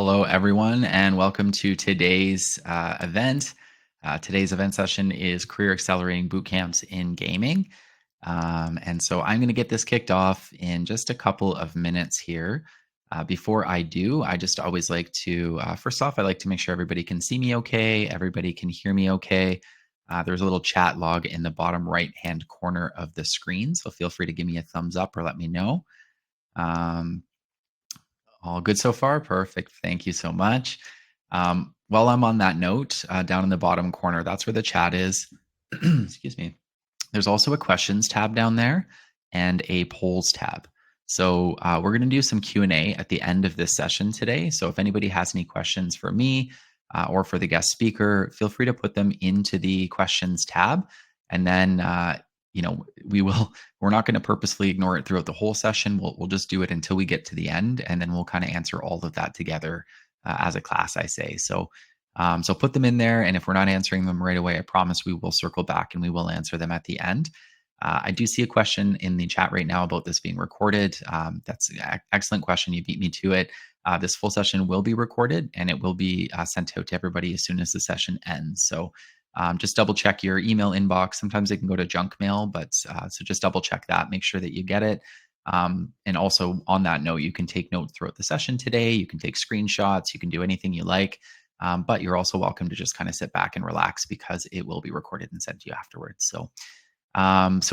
Hello, everyone, and welcome to today's event. Today's event session is Career Accelerating Bootcamps in Gaming. And so I'm going to get this kicked off in just a couple of minutes here. Before I do, I just always like to, first off, I like to make sure everybody can see me okay, everybody can hear me okay. There's a little chat log in the bottom right-hand corner of the screen, so feel free to give me a thumbs up or let me know. Um, all good so far? Perfect. Thank you so much. While I'm on that note, down in the bottom corner, that's where the chat is. Excuse me. There's also a questions tab down there and a polls tab. So we're going to do some Q&A at the end of this session today. So if anybody has any questions for me or for the guest speaker, feel free to put them into the questions tab. And then, we're not going to purposely ignore it throughout the whole session. We'll just do it until we get to the end, and then we'll kind of answer all of that together as a class, I say. So put them in there, and if we're not answering them right away, I promise we will circle back and we will answer them at the end. I do see a question in the chat right now about this being recorded. That's an excellent question. You beat me to it. This full session will be recorded, and it will be sent out to everybody as soon as the session ends. So just double check your email inbox. Sometimes it can go to junk mail, but so just double check that. Make sure that you get it. And also on that note, you can take notes throughout the session today. You can take screenshots. You can do anything you like. But you're also welcome to just kind of sit back and relax because it will be recorded and sent to you afterwards. So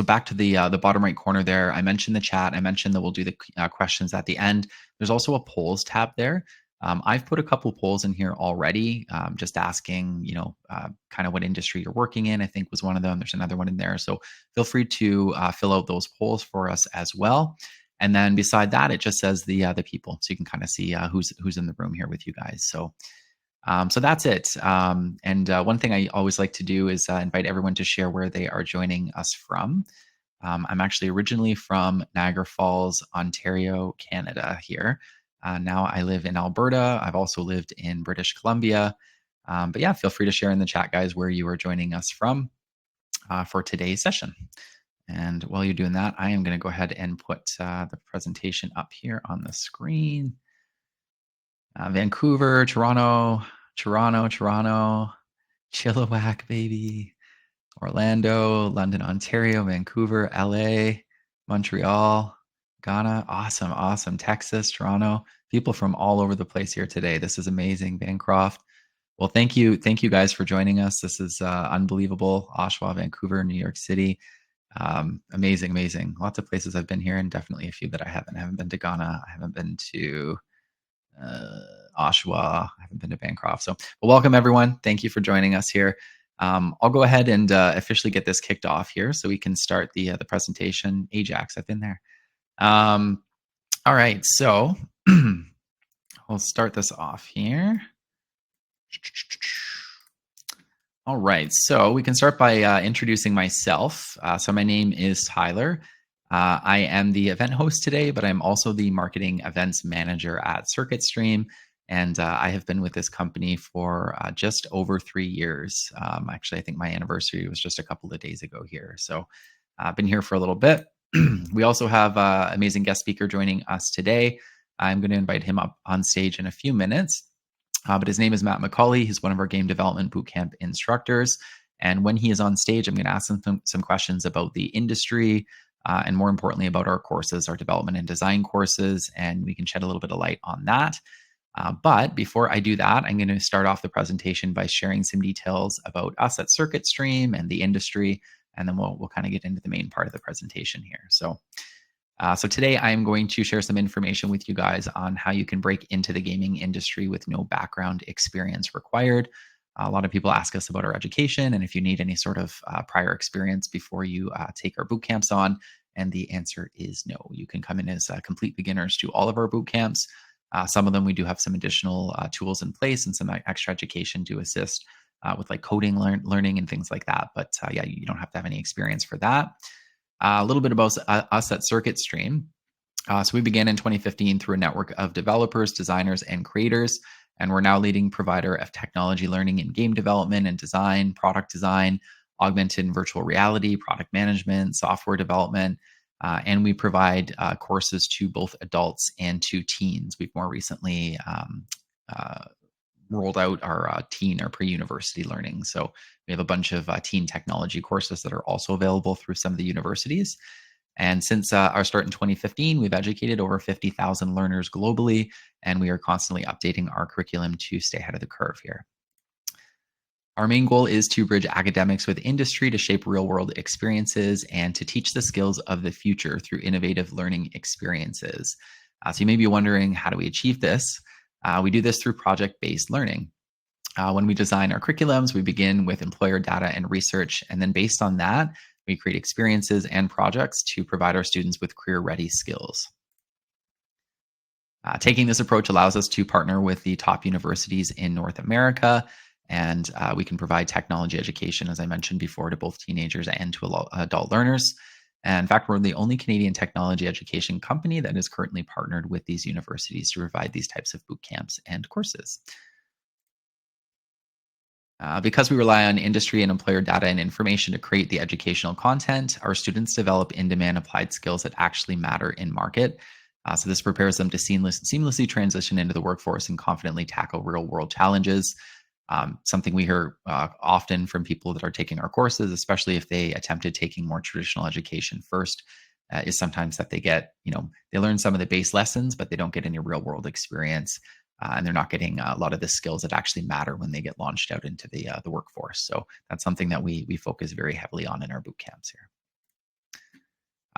back to the bottom right corner there, I mentioned the chat. I mentioned that we'll do the questions at the end. There's also a polls tab there. I've put a couple polls in here already, just asking, kind of what industry you're working in, I think was one of them. There's another one in there. So feel free to fill out those polls for us as well. And then beside that, it just says the people. So you can kind of see who's in the room here with you guys. So that's it. And one thing I always like to do is invite everyone to share where they are joining us from. I'm actually originally from Niagara Falls, Ontario, Canada here. Now I live in Alberta. I've also lived in British Columbia. But yeah, feel free to share in the chat, guys, where you are joining us from for today's session. And while you're doing that, I am going to go ahead and put the presentation up here on the screen. Vancouver, Toronto, Chilliwack, baby, Orlando, London, Ontario, Vancouver, LA, Montreal, Ghana. Awesome. Texas, Toronto. People from all over the place here today. This is amazing, Bancroft. Well, thank you guys for joining us. This is unbelievable. Oshawa, Vancouver, New York City. Amazing. Lots of places I've been here, and definitely a few that I haven't. I haven't been to Ghana. I haven't been to Oshawa. I haven't been to Bancroft. So welcome, everyone. Thank you for joining us here. I'll go ahead and officially get this kicked off here so we can start the presentation. Ajax, I've been there. All right, so we'll start this off here. All right, so we can start by introducing myself. So my name is Tyler. I am the event host today, but I'm also the marketing events manager at CircuitStream. And I have been with this company for just over 3 years. Actually, I think my anniversary was just a couple of days ago here. So I've been here for a little bit. We also have an amazing guest speaker joining us today. I'm going to invite him up on stage in a few minutes. But his name is Matt McCauley. He's one of our game development bootcamp instructors. And when he is on stage, I'm going to ask him some questions about the industry, and more importantly, about our courses, our development and design courses, and we can shed a little bit of light on that. But before I do that, I'm going to start off the presentation by sharing some details about us at CircuitStream and the industry, and then we'll kind of get into the main part of the presentation here. So today I'm going to share some information with you guys on how you can break into the gaming industry with no background experience required. A lot of people ask us about our education and if you need any sort of prior experience before you take our boot camps on, and the answer is no. You can come in as complete beginners to all of our boot camps. Some of them we do have some additional tools in place and some extra education to assist with like coding learning and things like that. But yeah, you don't have to have any experience for that. A little bit about us at CircuitStream. So we began in 2015 through a network of developers, designers, and creators. And we're now leading provider of technology learning in game development and design, product design, augmented and virtual reality, product management, software development. And we provide courses to both adults and to teens. We've more recently rolled out our teen or pre-university learning. So we have a bunch of teen technology courses that are also available through some of the universities. And since our start in 2015, we've educated over 50,000 learners globally, and we are constantly updating our curriculum to stay ahead of the curve here. Our main goal is to bridge academics with industry to shape real world experiences and to teach the skills of the future through innovative learning experiences. So you may be wondering, how do we achieve this? We do this through project based learning. When we design our curriculums, we begin with employer data and research, and then based on that, we create experiences and projects to provide our students with career ready skills. Taking this approach allows us to partner with the top universities in North America, and we can provide technology education, as I mentioned before, to both teenagers and to adult learners. And in fact, we're the only Canadian technology education company that is currently partnered with these universities to provide these types of boot camps and courses. Because we rely on industry and employer data and information to create the educational content, our students develop in demand applied skills that actually matter in market. So, this prepares them to seamlessly transition into the workforce and confidently tackle real world challenges. Something we hear often from people that are taking our courses, especially if they attempted taking more traditional education first, is sometimes that they learn some of the base lessons, but they don't get any real world experience. And they're not getting a lot of the skills that actually matter when they get launched out into the workforce. So that's something that we focus very heavily on in our boot camps here.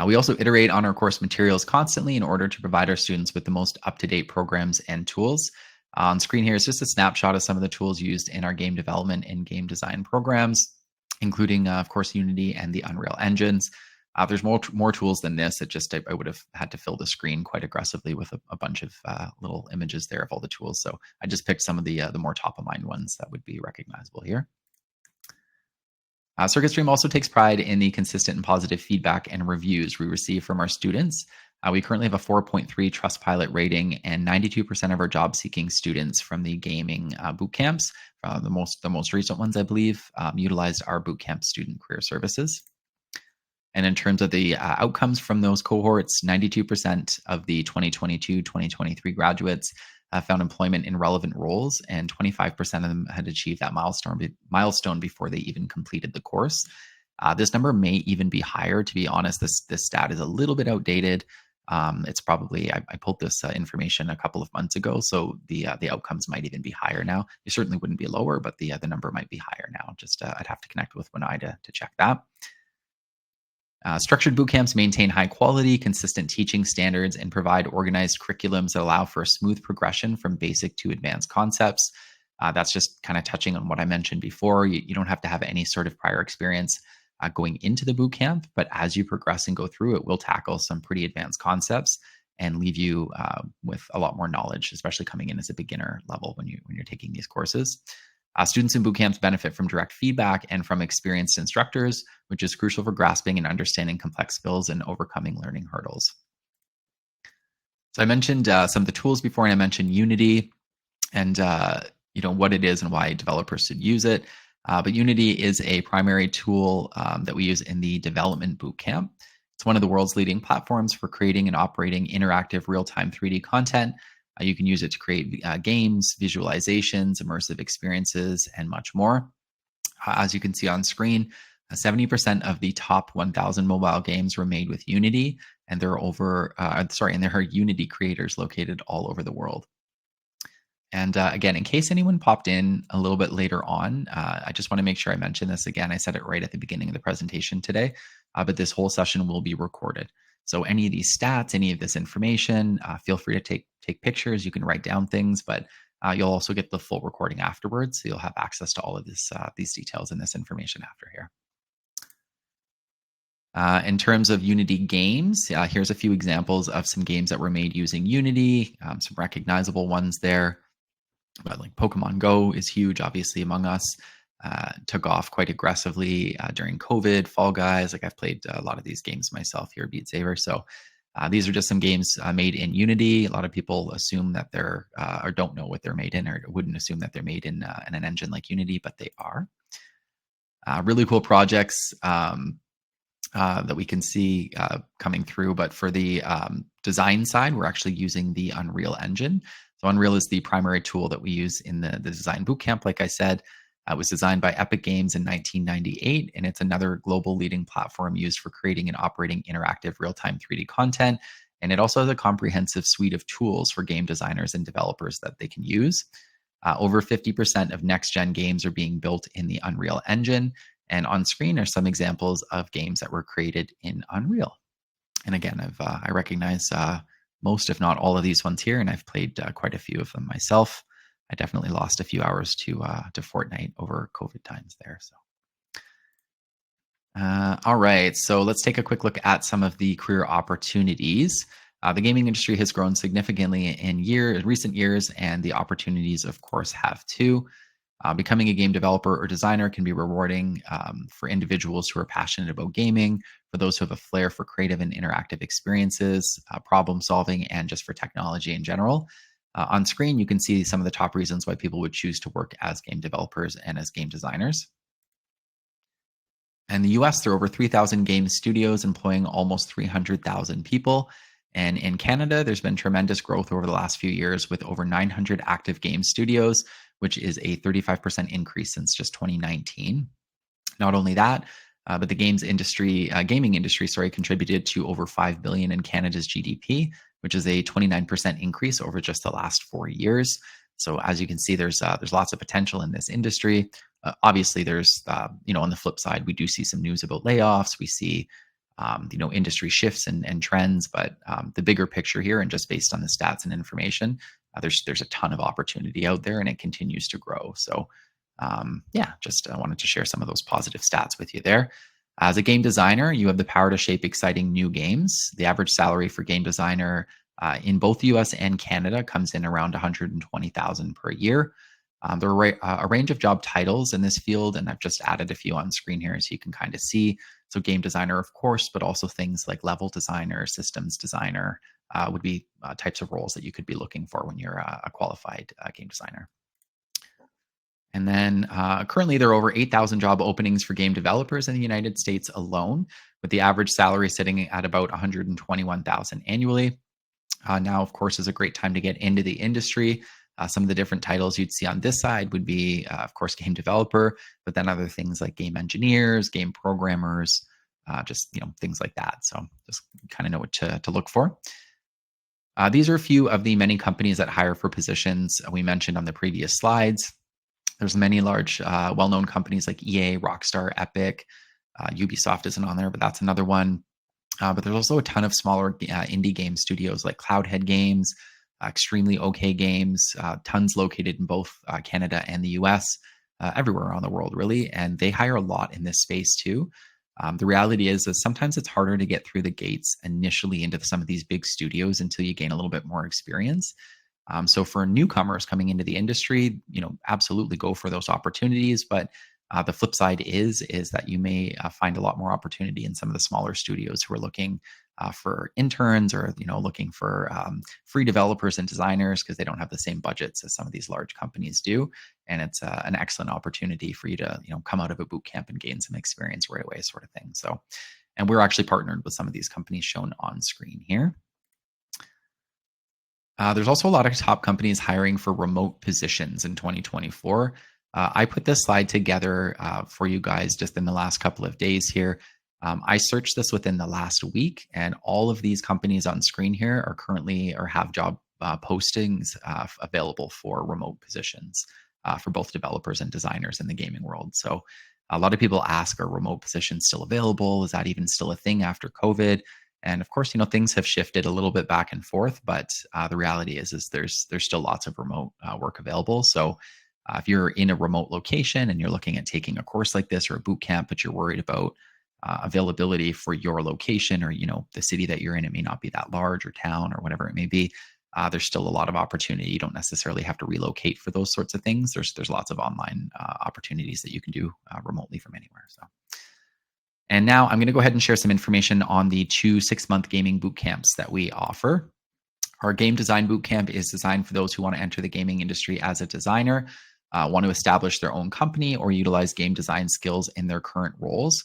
We also iterate on our course materials constantly in order to provide our students with the most up-to-date programs and tools. On screen here is just a snapshot of some of the tools used in our game development and game design programs, including, of course, Unity and the Unreal engines. There's more tools than this. I would have had to fill the screen quite aggressively with a bunch of little images there of all the tools. So I just picked some of the more top of mind ones that would be recognizable here. CircuitStream also takes pride in the consistent and positive feedback and reviews we receive from our students. We currently have a 4.3 Trustpilot rating, and 92% of our job-seeking students from the gaming boot camps, the most recent ones, I believe, utilized our bootcamp student career services. And in terms of the outcomes from those cohorts, 92% of the 2022-2023 graduates found employment in relevant roles, and 25% of them had achieved that milestone before they even completed the course. This number may even be higher. To be honest, this stat is a little bit outdated. It's probably I pulled this information a couple of months ago, so the outcomes might even be higher now. They certainly wouldn't be lower, but the number might be higher now. Just I'd have to connect with Winai to check that. Structured bootcamps maintain high quality, consistent teaching standards, and provide organized curriculums that allow for a smooth progression from basic to advanced concepts. That's just kind of touching on what I mentioned before. You don't have to have any sort of prior experience going into the bootcamp, but as you progress and go through it, will tackle some pretty advanced concepts and leave you with a lot more knowledge, especially coming in as a beginner level when you're taking these courses. Students in bootcamps benefit from direct feedback and from experienced instructors, which is crucial for grasping and understanding complex skills and overcoming learning hurdles. So I mentioned some of the tools before, and I mentioned Unity and what it is and why developers should use it. But Unity is a primary tool that we use in the development bootcamp. It's one of the world's leading platforms for creating and operating interactive real-time 3D content. You can use it to create games, visualizations, immersive experiences, and much more. As you can see on screen, 70% of the top 1,000 mobile games were made with Unity, and there are Unity creators located all over the world. And again, in case anyone popped in a little bit later on, I just want to make sure I mention this again. I said it right at the beginning of the presentation today, but this whole session will be recorded. So any of these stats, any of this information, feel free to take pictures. You can write down things, but you'll also get the full recording afterwards. So you'll have access to all of these details and this information after here. In terms of Unity games, here's a few examples of some games that were made using Unity, some recognizable ones there. But like Pokemon Go is huge, obviously, among us. Took off quite aggressively during COVID. Fall Guys, like I've played a lot of these games myself here, Beat Saber. So these are just some games made in Unity. A lot of people assume that they're or don't know what they're made in, or wouldn't assume that they're made in an engine like Unity, but they are. Really cool projects that we can see coming through. But for the design side, we're actually using the Unreal Engine. So Unreal is the primary tool that we use in the design bootcamp. Like I said, it was designed by Epic Games in 1998, and it's another global leading platform used for creating and operating interactive real-time 3D content. And it also has a comprehensive suite of tools for game designers and developers that they can use. Over 50% of next-gen games are being built in the Unreal Engine, and on screen are some examples of games that were created in Unreal. And again, I recognize most, if not all, of these ones here, and I've played quite a few of them myself. I definitely lost a few hours to Fortnite over COVID times there. So, all right, so let's take a quick look at some of the career opportunities. The gaming industry has grown significantly in recent years, and the opportunities, of course, have too. Becoming a game developer or designer can be rewarding for individuals who are passionate about gaming, for those who have a flair for creative and interactive experiences, problem solving, and just for technology in general. On screen, you can see some of the top reasons why people would choose to work as game developers and as game designers. In the US, there are over 3,000 game studios employing almost 300,000 people. And in Canada, there's been tremendous growth over the last few years with over 900 active game studios, which is a 35% increase since just 2019. Not only that, but the gaming industry, sorry, contributed to over 5 billion in Canada's GDP, which is a 29% increase over just the last 4 years. So as you can see, there's lots of potential in this industry. Obviously, there's on the flip side, we do see some news about layoffs. We see industry shifts and trends, but the bigger picture here, and just based on the stats and information, there's a ton of opportunity out there, and it continues to grow. So just I wanted to share some of those positive stats with you there. As a game designer, you have the power to shape exciting new games. The average salary for game designer in both the US and Canada comes in around 120,000 per year. There are a range of job titles in this field, and I've just added a few on screen here so you can kind of see. So game designer, of course, but also things like level designer, systems designer would be types of roles that you could be looking for when you're a qualified game designer. And then currently there are over 8,000 job openings for game developers in the United States alone, with the average salary sitting at about 121,000 annually. Now, of course, is a great time to get into the industry. Some of the different titles you'd see on this side would be, of course, game developer, but then other things like game engineers, game programmers, things like that. So just kind of know what to look for. These are a few of the many companies that hire for positions we mentioned on the previous slides. There's many large, well-known companies like EA, Rockstar, Epic. Ubisoft isn't on there, but that's another one. But there's also a ton of smaller indie game studios like Cloudhead Games, Extremely OK Games, tons located in both Canada and the US, everywhere around the world, really. And they hire a lot in this space too. The reality is sometimes it's harder to get through the gates initially into some of these big studios until you gain a little bit more experience. So for newcomers coming into the industry, absolutely go for those opportunities. But the flip side is that you may find a lot more opportunity in some of the smaller studios who are looking for interns or looking for free developers and designers because they don't have the same budgets as some of these large companies do. And it's an excellent opportunity for you to come out of a boot camp and gain some experience right away, sort of thing. So, and we're actually partnered with some of these companies shown on screen here. There's also a lot of top companies hiring for remote positions in 2024. I put this slide together for you guys just in the last couple of days here. I searched this within the last week, and all of these companies on screen here are currently or have job postings available for remote positions for both developers and designers in the gaming world. So a lot of people ask, are remote positions still available? Is that even still a thing after COVID? And of course, things have shifted a little bit back and forth, but the reality is there's still lots of remote work available. So if you're in a remote location and you're looking at taking a course like this or a boot camp, but you're worried about availability for your location or the city that you're in, it may not be that large or town or whatever it may be. There's still a lot of opportunity. You don't necessarily have to relocate for those sorts of things. There's lots of online opportunities that you can do remotely from anywhere. So. And now I'm going to go ahead and share some information on the 2 6-month gaming boot camps that we offer. Our game design boot camp is designed for those who want to enter the gaming industry as a designer, want to establish their own company, or utilize game design skills in their current roles.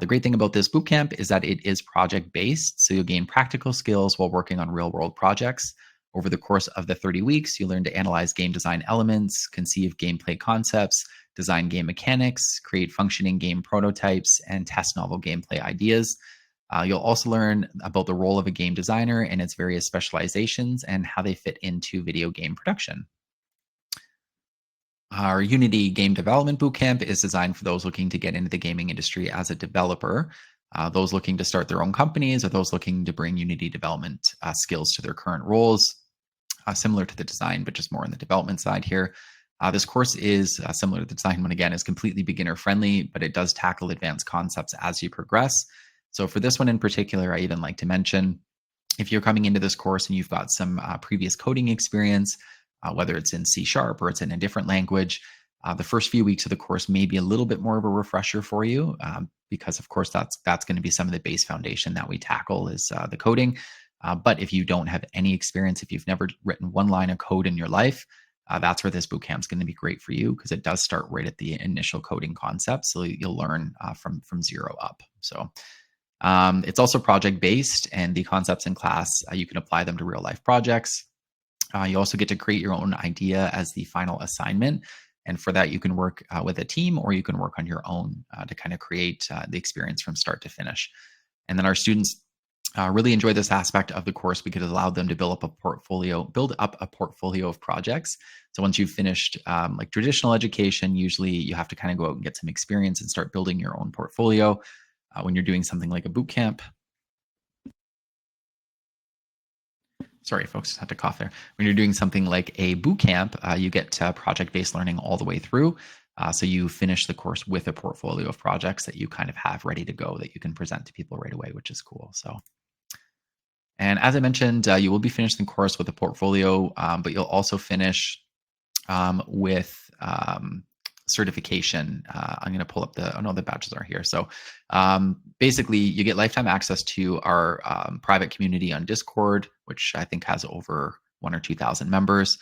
The great thing about this boot camp is that it is project-based, so you'll gain practical skills while working on real-world projects. Over the course of the 30 weeks, you learn to analyze game design elements, conceive gameplay concepts, design game mechanics, create functioning game prototypes, and test novel gameplay ideas. You'll also learn about the role of a game designer and its various specializations and how they fit into video game production. Our Unity Game Development Bootcamp is designed for those looking to get into the gaming industry as a developer, those looking to start their own companies, or those looking to bring Unity development skills to their current roles, similar to the design, but just more on the development side here. This course is similar to the design one, again, is completely beginner friendly, but it does tackle advanced concepts as you progress. So for this one in particular, I even like to mention, if you're coming into this course and you've got some previous coding experience, whether it's in C# or it's in a different language, the first few weeks of the course may be a little bit more of a refresher for you, because of course that's going to be some of the base foundation that we tackle is the coding. But if you don't have any experience, if you've never written one line of code in your life, that's where this bootcamp is going to be great for you, because it does start right at the initial coding concept. So you'll learn from zero up. So it's also project based, and the concepts in class, you can apply them to real life projects. You also get to create your own idea as the final assignment. And for that, you can work with a team, or you can work on your own to kind of create the experience from start to finish. And then our students really enjoy this aspect of the course because it allowed them to build up a portfolio of projects. So once you've finished like traditional education, usually you have to kind of go out and get some experience and start building your own portfolio. When you're doing something like a boot camp, sorry, folks, just had to cough there. When you're doing something like a boot camp, you get project-based learning all the way through. So you finish the course with a portfolio of projects that you kind of have ready to go that you can present to people right away, which is cool. So, and as I mentioned, you will be finishing the course with a portfolio, but you'll also finish with certification. I'm going to pull up the badges are here. So basically, you get lifetime access to our private community on Discord, which I think has over 1,000 or 2,000 members.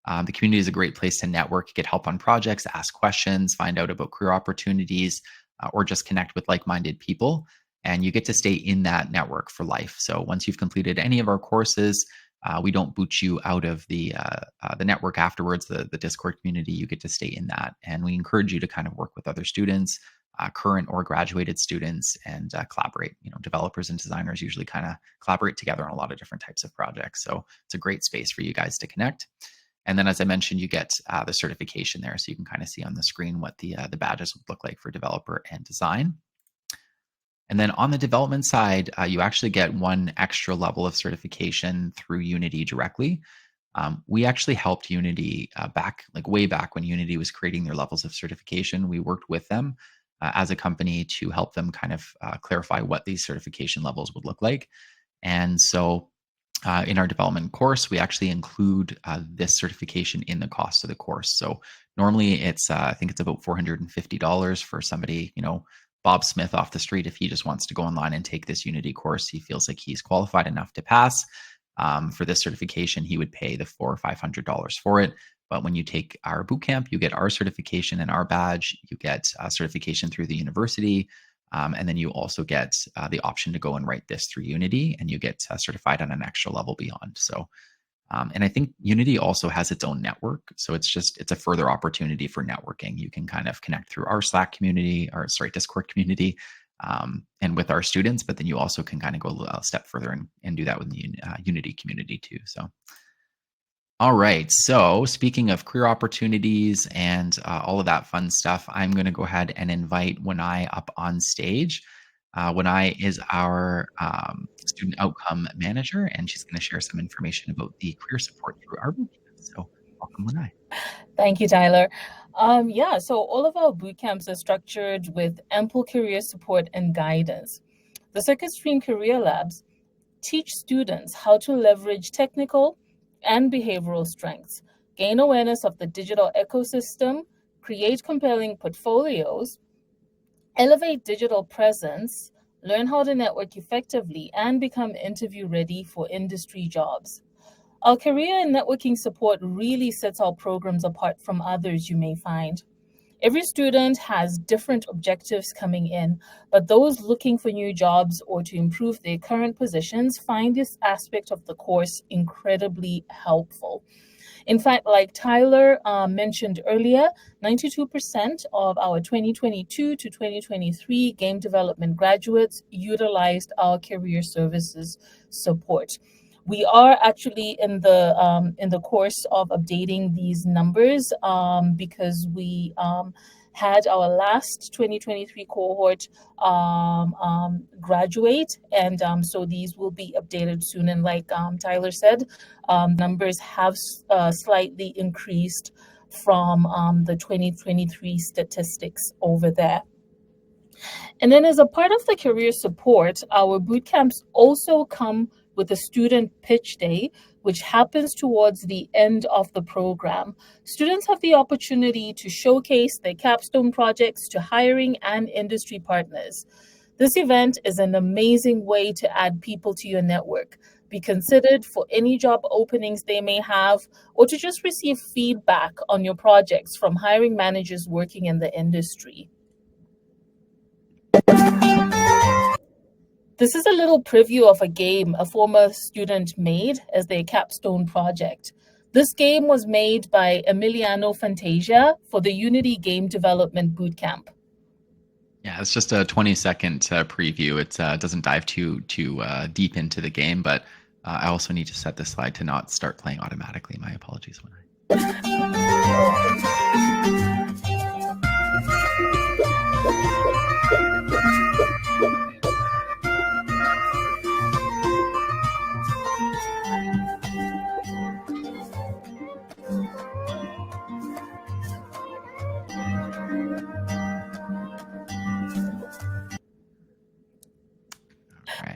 The community is a great place to network, get help on projects, ask questions, find out about career opportunities, or just connect with like-minded people. And you get to stay in that network for life. So once you've completed any of our courses, we don't boot you out of the network afterwards, the Discord community. You get to stay in that. And we encourage you to kind of work with other students, current or graduated students, and collaborate. You know, developers and designers usually kind of collaborate together on a lot of different types of projects. So it's a great space for you guys to connect. And then, as I mentioned, you get the certification there. So you can kind of see on the screen what the badges would look like for developer and design. And then on the development side, you actually get one extra level of certification through Unity directly. We actually helped Unity way back when Unity was creating their levels of certification. We worked with them as a company to help them kind of clarify what these certification levels would look like. And so in our development course, we actually include this certification in the cost of the course. So normally it's, I think it's about $450 for somebody, Bob Smith off the street. If he just wants to go online and take this Unity course, he feels like he's qualified enough to pass. For this certification, he would pay the $400 or $500 for it. But when you take our bootcamp, you get our certification and our badge. You get certification through the university. And then you also get the option to go and write this through Unity, and you get certified on an extra level beyond. So, and I think Unity also has its own network. So it's a further opportunity for networking. You can kind of connect through our Discord community, and with our students, but then you also can kind of go a step further and do that with the Unity community too. So, all right. So speaking of career opportunities and all of that fun stuff, I'm going to go ahead and invite Winai up on stage. Winai is our student outcome manager, and she's going to share some information about the career support through our bootcamp. So welcome, Winai. Thank you, Tyler. So all of our boot camps are structured with ample career support and guidance. The Circuit Stream Career Labs teach students how to leverage technical and behavioral strengths, gain awareness of the digital ecosystem, create compelling portfolios, elevate digital presence, learn how to network effectively, and become interview ready for industry jobs. Our career and networking support really sets our programs apart from others you may find. Every student has different objectives coming in, but those looking for new jobs or to improve their current positions find this aspect of the course incredibly helpful. In fact, like Tyler mentioned earlier, 92% of our 2022 to 2023 game development graduates utilized our career services support. We are actually in the course of updating these numbers because we had our last 2023 cohort graduate, and so these will be updated soon. And like Tyler said, numbers have slightly increased from the 2023 statistics over there. And then as a part of the career support, our boot camps also come with a student pitch day, which happens towards the end of the program. Students have the opportunity to showcase their capstone projects to hiring and industry partners. This event is an amazing way to add people to your network, be considered for any job openings they may have, or to just receive feedback on your projects from hiring managers working in the industry. This is a little preview of a game a former student made as their capstone project. This game was made by Emiliano Fantasia for the Unity Game Development Bootcamp. Yeah, it's just a 20-second preview. It doesn't dive too deep into the game, but I also need to set this slide to not start playing automatically. My apologies.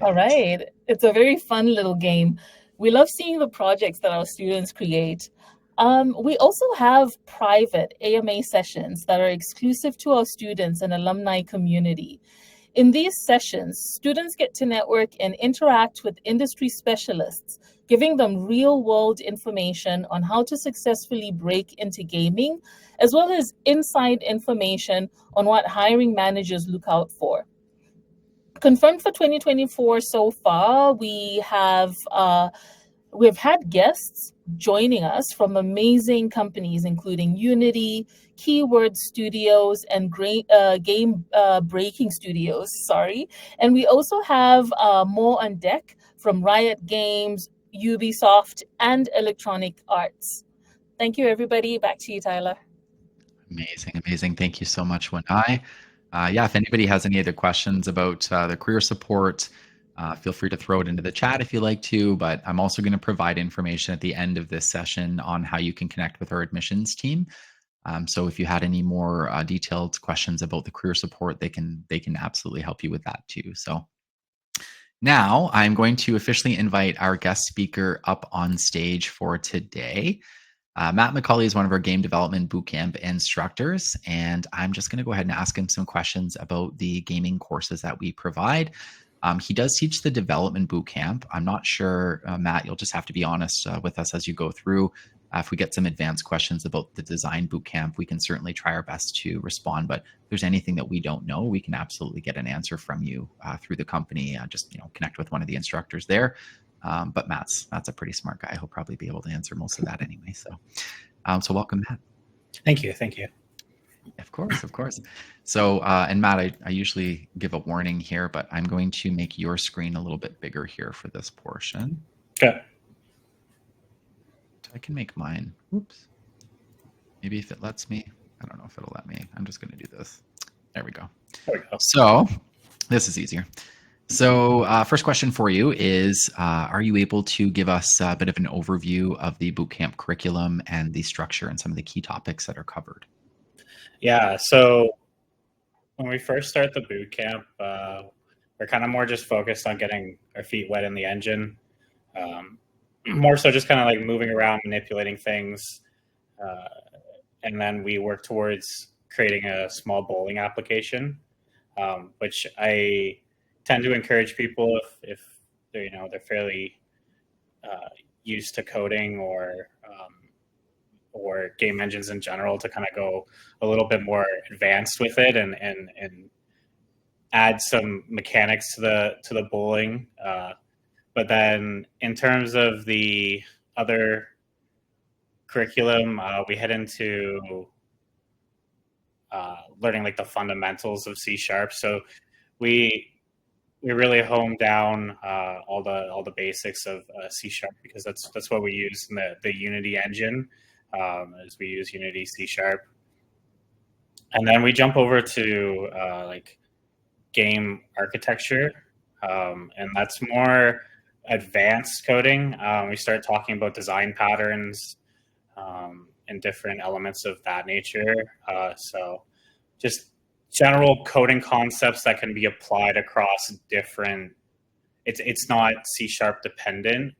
All right. It's a very fun little game. We love seeing the projects that our students create. We also have private AMA sessions that are exclusive to our students and alumni community. In these sessions, students get to network and interact with industry specialists, giving them real-world information on how to successfully break into gaming, as well as inside information on what hiring managers look out for. Confirmed for 2024 so far, we've had guests joining us from amazing companies, including Unity, Keyword Studios, and Game Breaking Studios. Sorry, and we also have more on deck from Riot Games, Ubisoft, and Electronic Arts. Thank you, everybody. Back to you, Tyler. Amazing. Thank you so much, Winai. Yeah, if anybody has any other questions about the career support, feel free to throw it into the chat if you like to, but I'm also going to provide information at the end of this session on how you can connect with our admissions team. So if you had any more detailed questions about the career support, they can absolutely help you with that too. So now I'm going to officially invite our guest speaker up on stage for today. Matt McCauley is one of our game development bootcamp instructors, and I'm just going to go ahead and ask him some questions about the gaming courses that we provide. He does teach the development bootcamp. I'm not sure, Matt, you'll just have to be honest with us as you go through. If we get some advanced questions about the design bootcamp, we can certainly try our best to respond. But if there's anything that we don't know, we can absolutely get an answer from you through the company. Just connect with one of the instructors there. But Matt's a pretty smart guy. He'll probably be able to answer most of that anyway. So welcome, Matt. Thank you. Of course. So, and Matt, I usually give a warning here, but I'm going to make your screen a little bit bigger here for this portion. Okay. I can make mine. Oops. Maybe if it lets me. I don't know if it'll let me. I'm just going to do this. There we go. So this is easier. So first question for you is, are you able to give us a bit of an overview of the bootcamp curriculum and the structure and some of the key topics that are covered? Yeah, so when we first start the bootcamp, we're kind of more just focused on getting our feet wet in the engine. More so just kind of like moving around, manipulating things. And then we work towards creating a small bowling application, which I tend to encourage people if they're fairly used to coding or or game engines in general to kind of go a little bit more advanced with it and add some mechanics to the bowling. But then in terms of the other curriculum, we head into learning like the fundamentals of C#. So we really hone down all the basics of C# because that's what we use in the Unity engine. As we use Unity C#, and then we jump over to like game architecture, and that's more advanced coding. We start talking about design patterns and different elements of that nature. So just general coding concepts that can be applied across different. It's not C# dependent.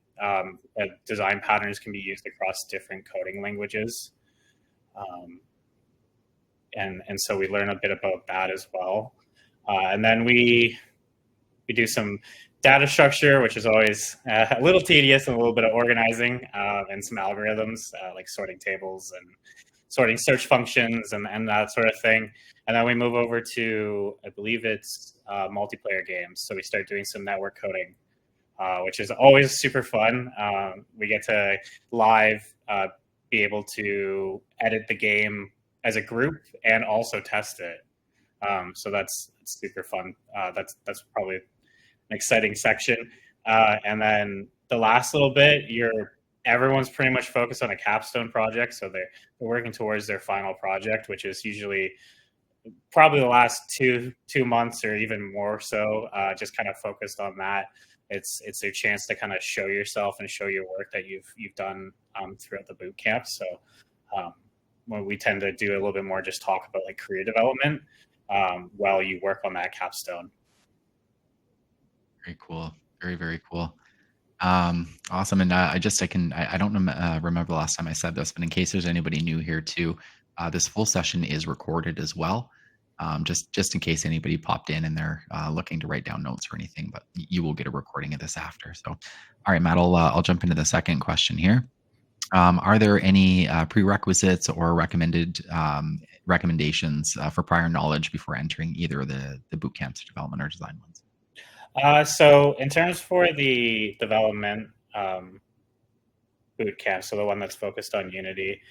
Design patterns can be used across different coding languages, and so we learn a bit about that as well. And then we do some data structure, which is always a little tedious and a little bit of organizing, and some algorithms like sorting tables and sorting search functions and that sort of thing. And then we move over to, I believe it's multiplayer games. So we start doing some network coding, which is always super fun. We get to live be able to edit the game as a group and also test it. So that's super fun. That's probably an exciting section. And then the last little bit, everyone's pretty much focused on a capstone project. So they're working towards their final project, which is usually probably the last two months or even more so, just kind of focused on that. It's their chance to kind of show yourself and show your work that you've done throughout the boot camp. So when we tend to do a little bit more, just talk about like career development while you work on that capstone. Very cool. Very, very cool. Awesome. And I don't remember the last time I said this, but in case there's anybody new here too, this full session is recorded as well. Just in case anybody popped in and they're looking to write down notes or anything, but you will get a recording of this after. So, all right, Matt, I'll jump into the second question here. Are there any prerequisites or recommendations for prior knowledge before entering either the boot camps, development or design ones? So in terms for the development boot camp, so the one that's focused on Unity,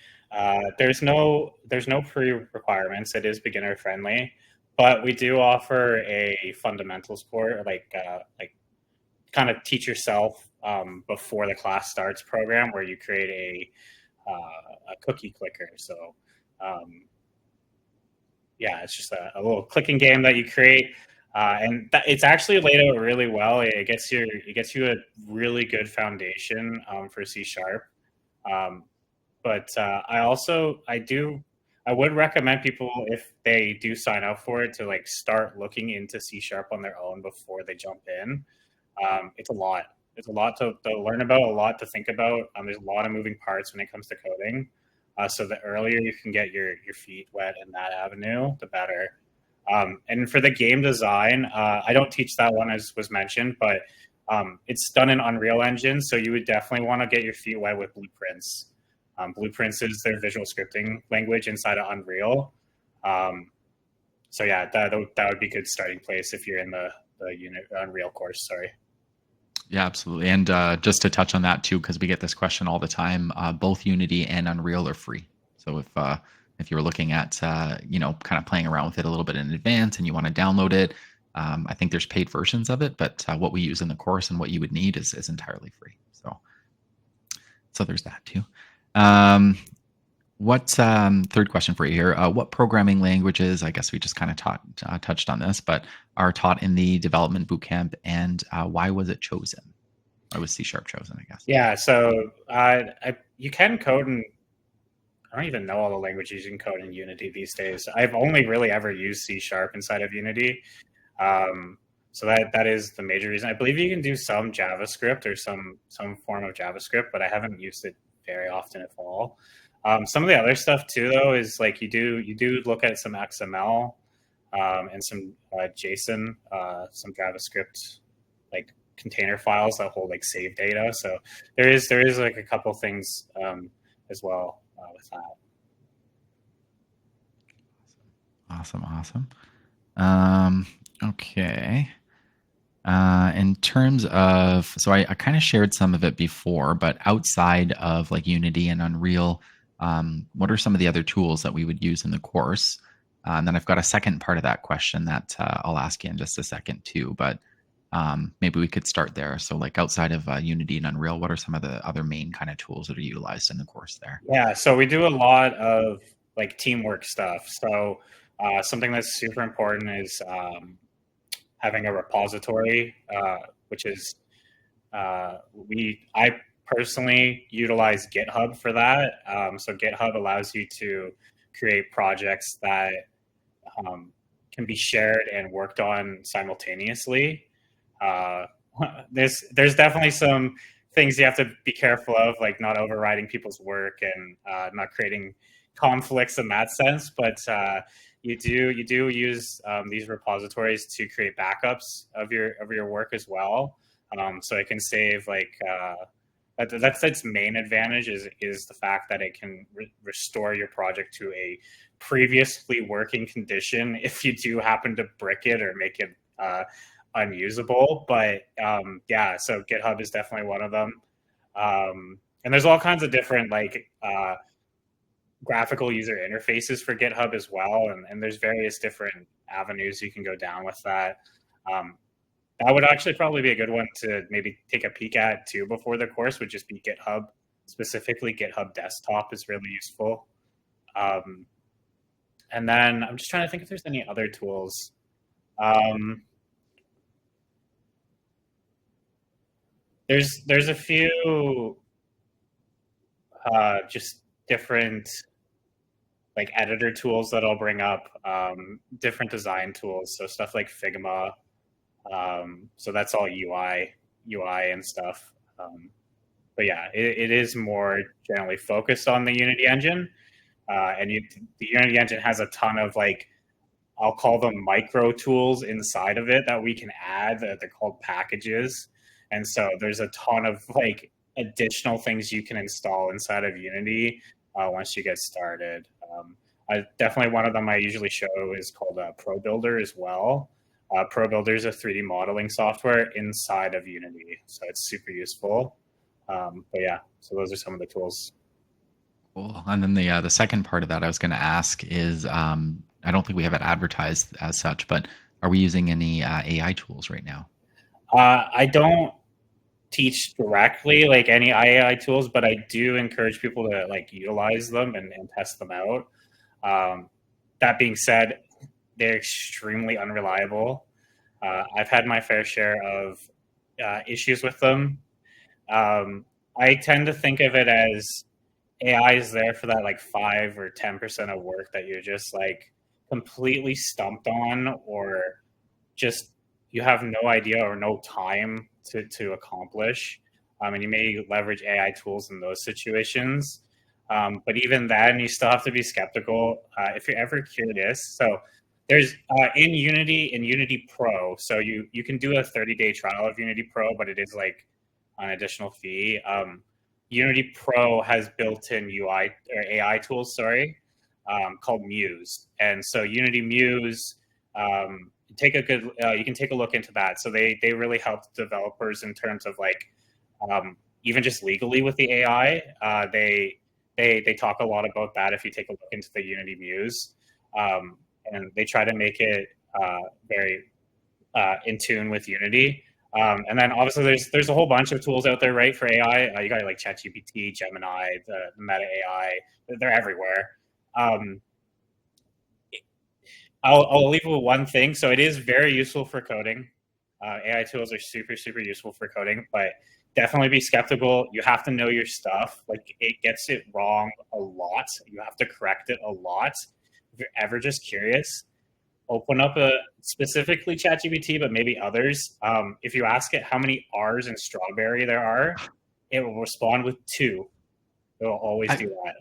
there's no pre-requirements. It is beginner friendly, but we do offer a fundamentals course, like kind of teach yourself before the class starts program, where you create a cookie clicker. So yeah, it's just a little clicking game that you create. And it's actually laid out really well. It gets you a really good foundation for C#. But I would recommend people, if they do sign up for it, to like start looking into C# on their own before they jump in. It's a lot. It's a lot to learn about, a lot to think about. There's a lot of moving parts when it comes to coding. So the earlier you can get your feet wet in that avenue, the better. And for the game design, I don't teach that one, as was mentioned, but it's done in Unreal Engine. So you would definitely want to get your feet wet with Blueprints. Blueprints is their visual scripting language inside of Unreal. So yeah, that would be a good starting place if you're in the Unreal course. Sorry. Yeah, absolutely. And just to touch on that too, because we get this question all the time, both Unity and Unreal are free. So if you're looking at, kind of playing around with it a little bit in advance and you want to download it, I think there's paid versions of it, but what we use in the course and what you would need is entirely free. So there's that too. Third question for you here. What programming languages, I guess we just kind of touched on this, but are taught in the development bootcamp, and why was it chosen? Why was C# chosen, I guess? Yeah, so you can code in, I don't even know all the languages you can code in Unity these days. I've only really ever used C# inside of Unity. So that is the major reason. I believe you can do some JavaScript or some form of JavaScript, but I haven't used it very often at all. Some of the other stuff too, though, is like you do look at some XML and some JSON, some JavaScript like container files that hold like save data. So there is like a couple things as well with that. Awesome. Okay. In terms of, so I kind of shared some of it before, but outside of like Unity and Unreal, what are some of the other tools that we would use in the course? And then I've got a second part of that question that I'll ask you in just a second too, but maybe we could start there. So like outside of Unity and Unreal, what are some of the other main kind of tools that are utilized in the course there? Yeah, so we do a lot of like teamwork stuff. So something that's super important is having a repository, which is I personally utilize GitHub for that. So GitHub allows you to create projects that can be shared and worked on simultaneously. There's definitely some things you have to be careful of, like not overriding people's work and not creating conflicts in that sense. But you do use these repositories to create backups of your work as well. So it can save like that's its main advantage is the fact that it can restore your project to a previously working condition if you do happen to brick it or make it unusable. But yeah, so GitHub is definitely one of them. And there's all kinds of different like graphical user interfaces for GitHub as well. And there's various different avenues you can go down with that. That would actually probably be a good one to maybe take a peek at too before the course, would just be GitHub. Specifically, GitHub Desktop is really useful. And then I'm just trying to think if there's any other tools. There's a few just different like editor tools that I'll bring up, different design tools, so stuff like Figma. So that's all UI and stuff. But yeah, it is more generally focused on the Unity engine. And the Unity engine has a ton of like, I'll call them micro tools inside of it that we can add. They're called packages. And so there's a ton of like additional things you can install inside of Unity once you get started. Definitely one of them I usually show is called Pro Builder as well. Pro Builder is a 3D modeling software inside of Unity, so it's super useful. But yeah, so those are some of the tools. Cool. And then the second part of that I was going to ask is, I don't think we have it advertised as such, but are we using any AI tools right now? I don't teach directly like any AI tools, but I do encourage people to like utilize them and test them out. That being said, they're extremely unreliable. I've had my fair share of issues with them. I tend to think of it as AI is there for that like 5 or 10% of work that you're just like completely stumped on, or just you have no idea or no time to accomplish. And you may leverage AI tools in those situations. But even then, you still have to be skeptical if you're ever curious. So there's in Unity Pro, so you can do a 30-day trial of Unity Pro, but it is like an additional fee. Unity Pro has built-in UI or AI tools, called Muse. And so Unity Muse, you can take a look into that. So they really help developers in terms of like even just legally with the AI. They talk a lot about that if you take a look into the Unity Muse. And they try to make it very in tune with Unity. And then obviously there's a whole bunch of tools out there, right, for AI. You got like ChatGPT, Gemini, the Meta AI. They're everywhere. I'll leave with one thing. So it is very useful for coding. AI tools are super, super useful for coding, but definitely be skeptical. You have to know your stuff. Like it gets it wrong a lot. You have to correct it a lot. If you're ever just curious, open up specifically ChatGPT, but maybe others. If you ask it how many R's in strawberry there are, it will respond with 2. It will always do that.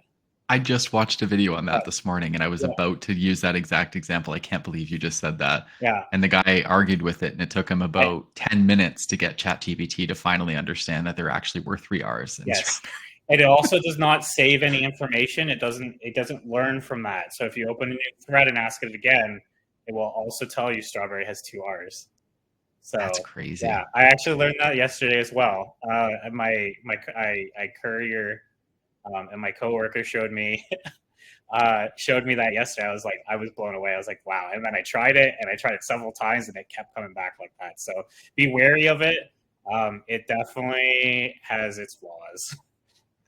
I just watched a video on that this morning, and I was about to use that exact example. I can't believe you just said that. Yeah. And the guy argued with it, and it took him about 10 minutes to get ChatGPT to finally understand that there actually were 3 R's in strawberry. And it also does not save any information. It doesn't learn from that. So if you open a new thread and ask it again, it will also tell you strawberry has 2 R's. That's So crazy. yeah, I actually learned that yesterday as well. I courier and my coworker showed me that yesterday. I was blown away. I was like, wow. And then I tried it, and I tried it several times, and it kept coming back like that. So be wary of it. It definitely has its flaws.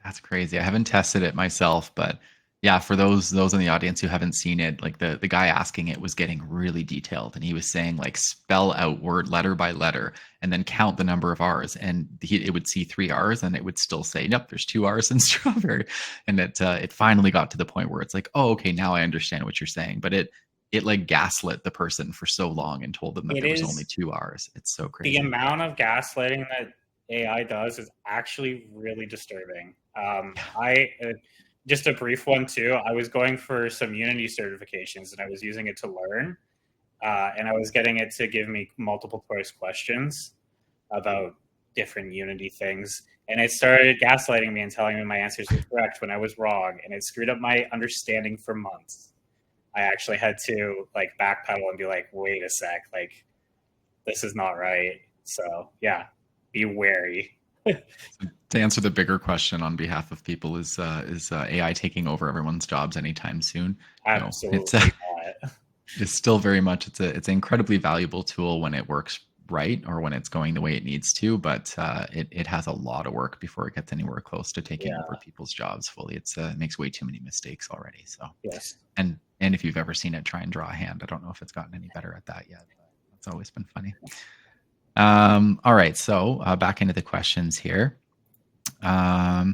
That's crazy. I haven't tested it myself, but yeah, for those in the audience who haven't seen it, like the guy asking it was getting really detailed, and he was saying like spell out word letter by letter and then count the number of R's, and it would see 3 R's and it would still say, "Nope, there's 2 R's in strawberry." And it finally got to the point where it's like, "Oh, okay, now I understand what you're saying." But it like gaslit the person for so long and told them that It there was only is 2 R's. It's so the crazy. amount of gaslighting that AI does is actually really disturbing. I Just a brief one too. I was going for some Unity certifications, and I was using it to learn, and I was getting it to give me multiple choice questions about different Unity things. And it started gaslighting me and telling me my answers were correct when I was wrong, and it screwed up my understanding for months. I actually had to like backpedal and be like, wait a sec, like this is not right. So yeah, be wary. To answer the bigger question on behalf of people, is AI taking over everyone's jobs anytime soon? No, Absolutely not. it's still very much it's an incredibly valuable tool when it works right or when it's going the way it needs to, but it has a lot of work before it gets anywhere close to taking over Yeah. people's jobs fully. It makes way too many mistakes already. So Yes. and if you've ever seen it try and draw a hand, I don't know if it's gotten any better at that yet, but it's always been funny. All right, so back into the questions here. How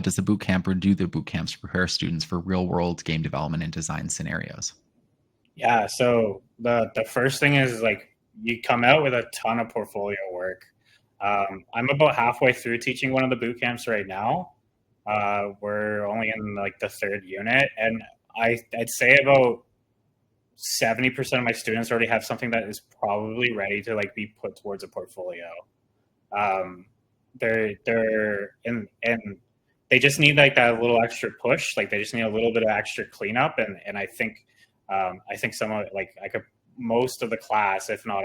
does the bootcamp or do the bootcamps prepare students for real world game development and design scenarios? Yeah. So the first thing is like you come out with a ton of portfolio work. I'm about halfway through teaching one of the boot camps right now. We're only in like the 3rd unit, and I'd say about 70% of my students already have something that is probably ready to like be put towards a portfolio. Um, they're and they just need like that little extra push. Like they just need a little bit of extra cleanup, and I think some of like I could most of the class, if not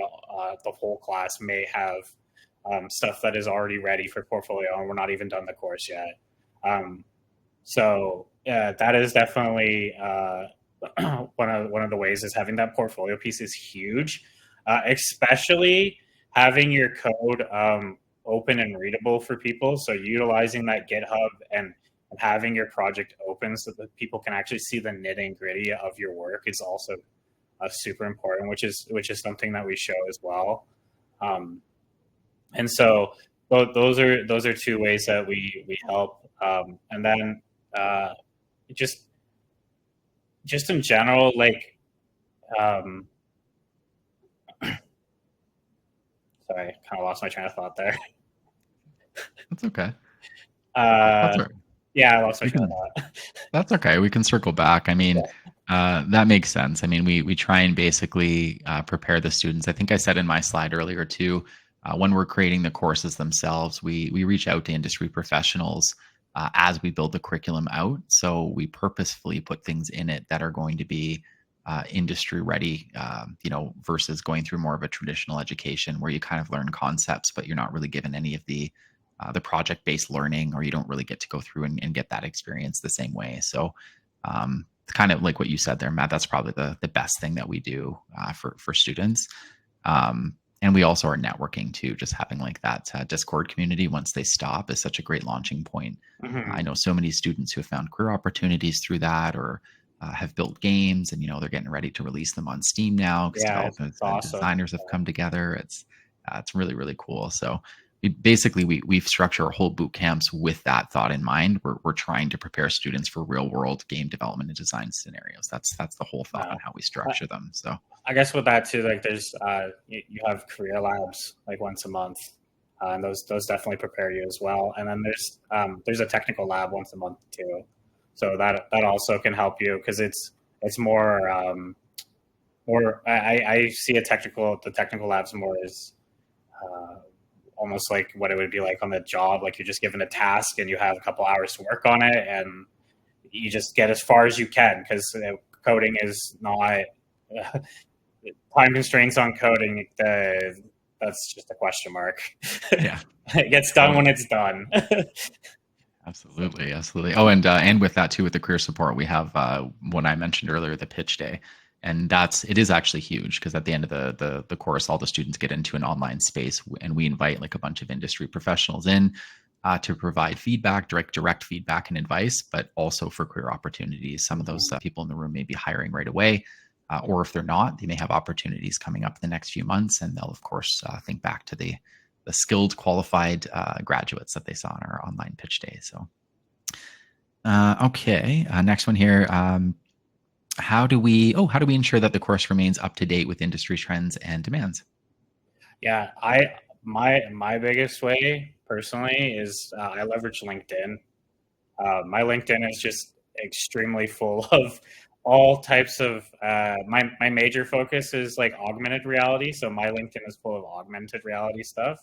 the whole class, may have stuff that is already ready for portfolio, and we're not even done the course yet. Um, so yeah, that is definitely one of the ways is having that portfolio piece is huge, especially having your code open and readable for people. So utilizing that GitHub and having your project open so that people can actually see the nitty gritty of your work is also super important, which is something that we show as well. And so those are 2 ways that we help. And then just in general, like um, sorry, I kind of lost my train of thought there. That's okay. Uh, That's all right. yeah, I lost my We train of can. thought. That's okay. We can circle back. I mean, that makes sense. I mean, we try and basically prepare the students. I think I said in my slide earlier too. When we're creating the courses themselves, we reach out to industry professionals as we build the curriculum out. So we purposefully put things in it that are going to be industry ready. Versus going through more of a traditional education where you kind of learn concepts, but you're not really given any of the project-based learning, or you don't really get to go through and get that experience the same way. So kind of like what you said there, Matt, that's probably the best thing that we do for students. And we also are networking too, just having like that Discord community once they stop is such a great launching point. I know so many students who have found career opportunities through that, or have built games, and they're getting ready to release them on Steam now because Yeah, it's developers and awesome. designers have come together. It's really, really cool. So we structure our whole boot camps with that thought in mind. We're trying to prepare students for real world game development and design scenarios. That's the whole thought on how we structure them. So I guess with that too, like there's you have career labs like once a month, and those definitely prepare you as well. And then there's a technical lab once a month too, so that also can help you because it's more more. I see the technical labs more as almost like what it would be like on the job. Like you're just given a task and you have a couple hours to work on it, and you just get as far as you can, because coding is not time constraints on coding. That's just a question mark. Yeah. It gets done when it's done. Absolutely. Oh, and with that too, with the career support, we have what I mentioned earlier, the pitch day, and it is actually huge, because at the end of the course, all the students get into an online space, and we invite like a bunch of industry professionals in to provide feedback, direct feedback and advice, but also for career opportunities. Some of those people in the room may be hiring right away, or if they're not, they may have opportunities coming up in the next few months, and they'll of course think back to the skilled, qualified graduates that they saw in our online pitch day. So, okay, next one here. How do we ensure that the course remains up to date with industry trends and demands? Yeah, my biggest way personally is I leverage LinkedIn. My LinkedIn is just extremely full of all types of my major focus is like augmented reality. So my LinkedIn is full of augmented reality stuff.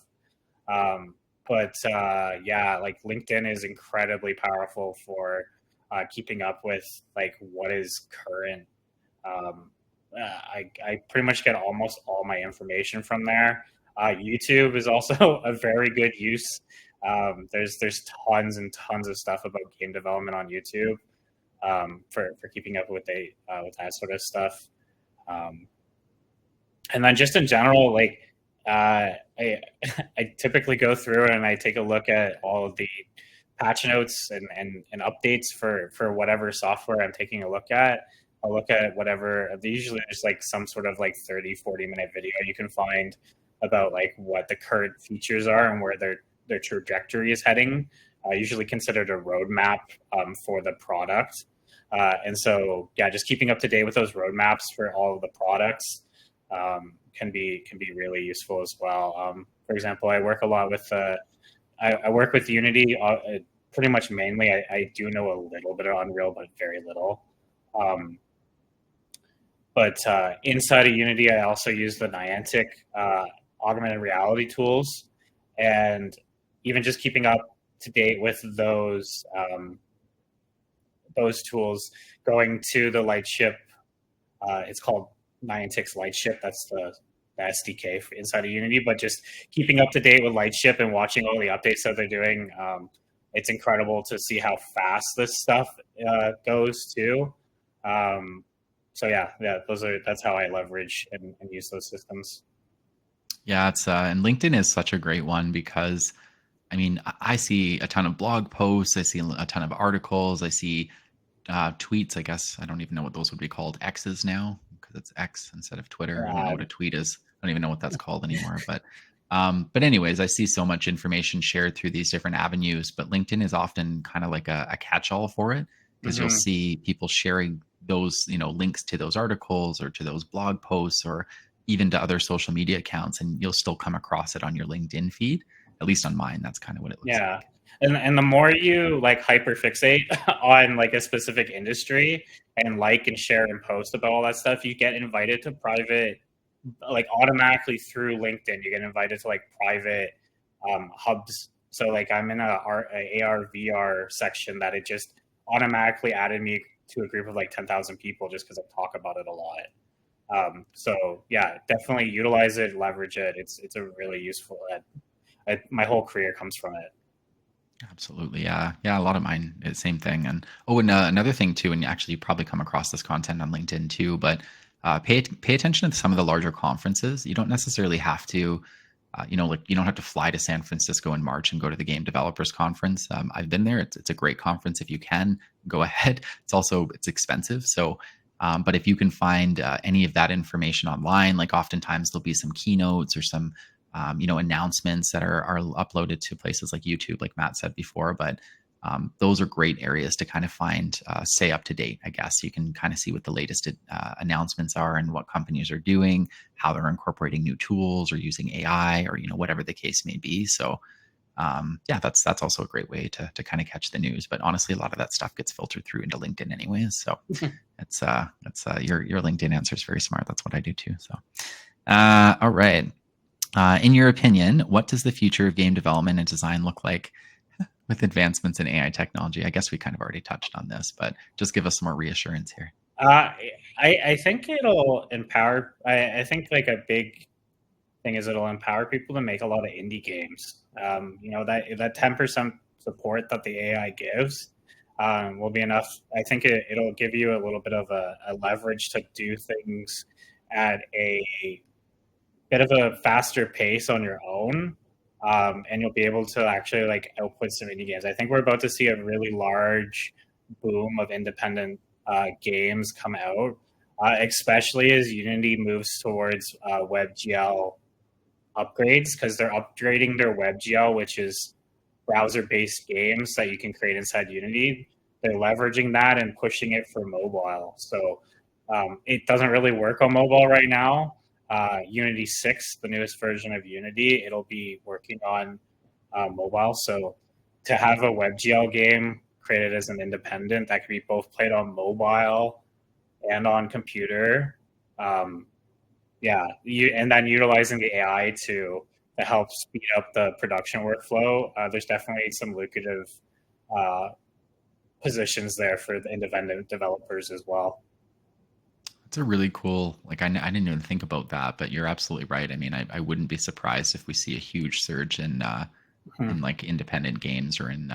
But yeah, like LinkedIn is incredibly powerful for keeping up with like what is current. I pretty much get almost all my information from there. YouTube is also a very good use. There's tons and tons of stuff about game development on YouTube for keeping up with that sort of stuff. And then just in general, like I typically go through and I take a look at all of the patch notes and updates for whatever software I'm taking a look at. I'll look at whatever, usually there's like some sort of like 30-40 minute video you can find about like what the current features are and where their trajectory is heading, usually considered a roadmap for the product. And so, yeah, just keeping up to date with those roadmaps for all of the products can be really useful as well. For example, I work a lot with I work with Unity pretty much mainly. I do know a little bit of Unreal, but very little. But inside of Unity, I also use the Niantic augmented reality tools, and even just keeping up to date with those tools, going to the Lightship. It's called Niantic's Lightship. That's the SDK for inside of Unity, but just keeping up to date with Lightship and watching all the updates that they're doing. It's incredible to see how fast this stuff goes too. So yeah, that's how I leverage and use those systems. Yeah, it's and LinkedIn is such a great one, because I mean, I see a ton of blog posts, I see a ton of articles, I see tweets. I guess I don't even know what those would be called. X's now, because it's X instead of Twitter. I don't know what a tweet is. I don't even know what that's called anymore. But anyways, I see so much information shared through these different avenues. But LinkedIn is often kind of like a catch-all for it, because you'll see people sharing those, links to those articles or to those blog posts or even to other social media accounts, and you'll still come across it on your LinkedIn feed. At least on mine, that's kind of what it looks like. And the more you like hyperfixate on like a specific industry and like and share and post about all that stuff, you get invited to private, like automatically through LinkedIn, you get invited to like private hubs. So like I'm in a AR VR section that it just automatically added me to a group of like 10,000 people just because I talk about it a lot. So yeah, definitely utilize it, leverage it. It's a really useful. My whole career comes from it. Absolutely. Yeah. A lot of mine is the same thing. And another thing too, and actually you probably come across this content on LinkedIn too, but pay attention to some of the larger conferences. You don't necessarily have to, you don't have to fly to San Francisco in March and go to the Game Developers Conference. I've been there. It's a great conference. If you can, go ahead. It's expensive. So, but if you can find any of that information online, like oftentimes there'll be some keynotes or some announcements that are uploaded to places like YouTube, like Matt said before. But those are great areas to kind of find, stay up to date, I guess. You can kind of see what the latest announcements are and what companies are doing, how they're incorporating new tools or using AI or, whatever the case may be. So yeah, that's also a great way to kind of catch the news. But honestly, a lot of that stuff gets filtered through into LinkedIn anyways. So it's your LinkedIn answer is very smart. That's what I do too. So all right. In your opinion, what does the future of game development and design look like with advancements in AI technology? I guess we kind of already touched on this, but just give us some more reassurance here. I think it'll empower. I think like a big thing is it'll empower people to make a lot of indie games. That 10% support that the AI gives will be enough. I think it'll give you a little bit of a leverage to do things at a bit of a faster pace on your own. And you'll be able to actually like output some indie games. I think we're about to see a really large boom of independent games come out, especially as Unity moves towards WebGL upgrades, because they're upgrading their WebGL, which is browser-based games that you can create inside Unity. They're leveraging that and pushing it for mobile. So it doesn't really work on mobile right now. Unity 6, the newest version of Unity, it'll be working on mobile. So to have a WebGL game created as an independent that could be both played on mobile and on computer, and then utilizing the AI to help speed up the production workflow, there's definitely some lucrative positions there for the independent developers as well. It's a really cool, like I didn't even think about that, but you're absolutely right. I mean, I wouldn't be surprised if we see a huge surge in like independent games or in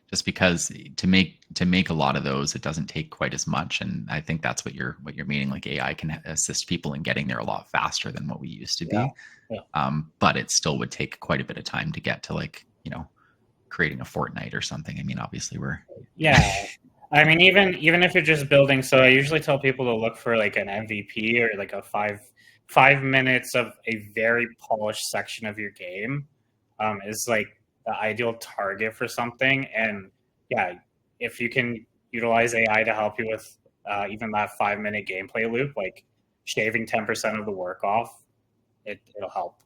just because to make a lot of those, it doesn't take quite as much. And I think that's what you're meaning. Like AI can assist people in getting there a lot faster than what we used to be. Yeah. But it still would take quite a bit of time to get to like, creating a Fortnite or something. I mean, obviously I mean, even if you're just building, so I usually tell people to look for like an MVP or like a 5 minutes of a very polished section of your game is like the ideal target for something. And yeah, if you can utilize AI to help you with even that 5-minute gameplay loop, like shaving 10% of the work off, it'll help.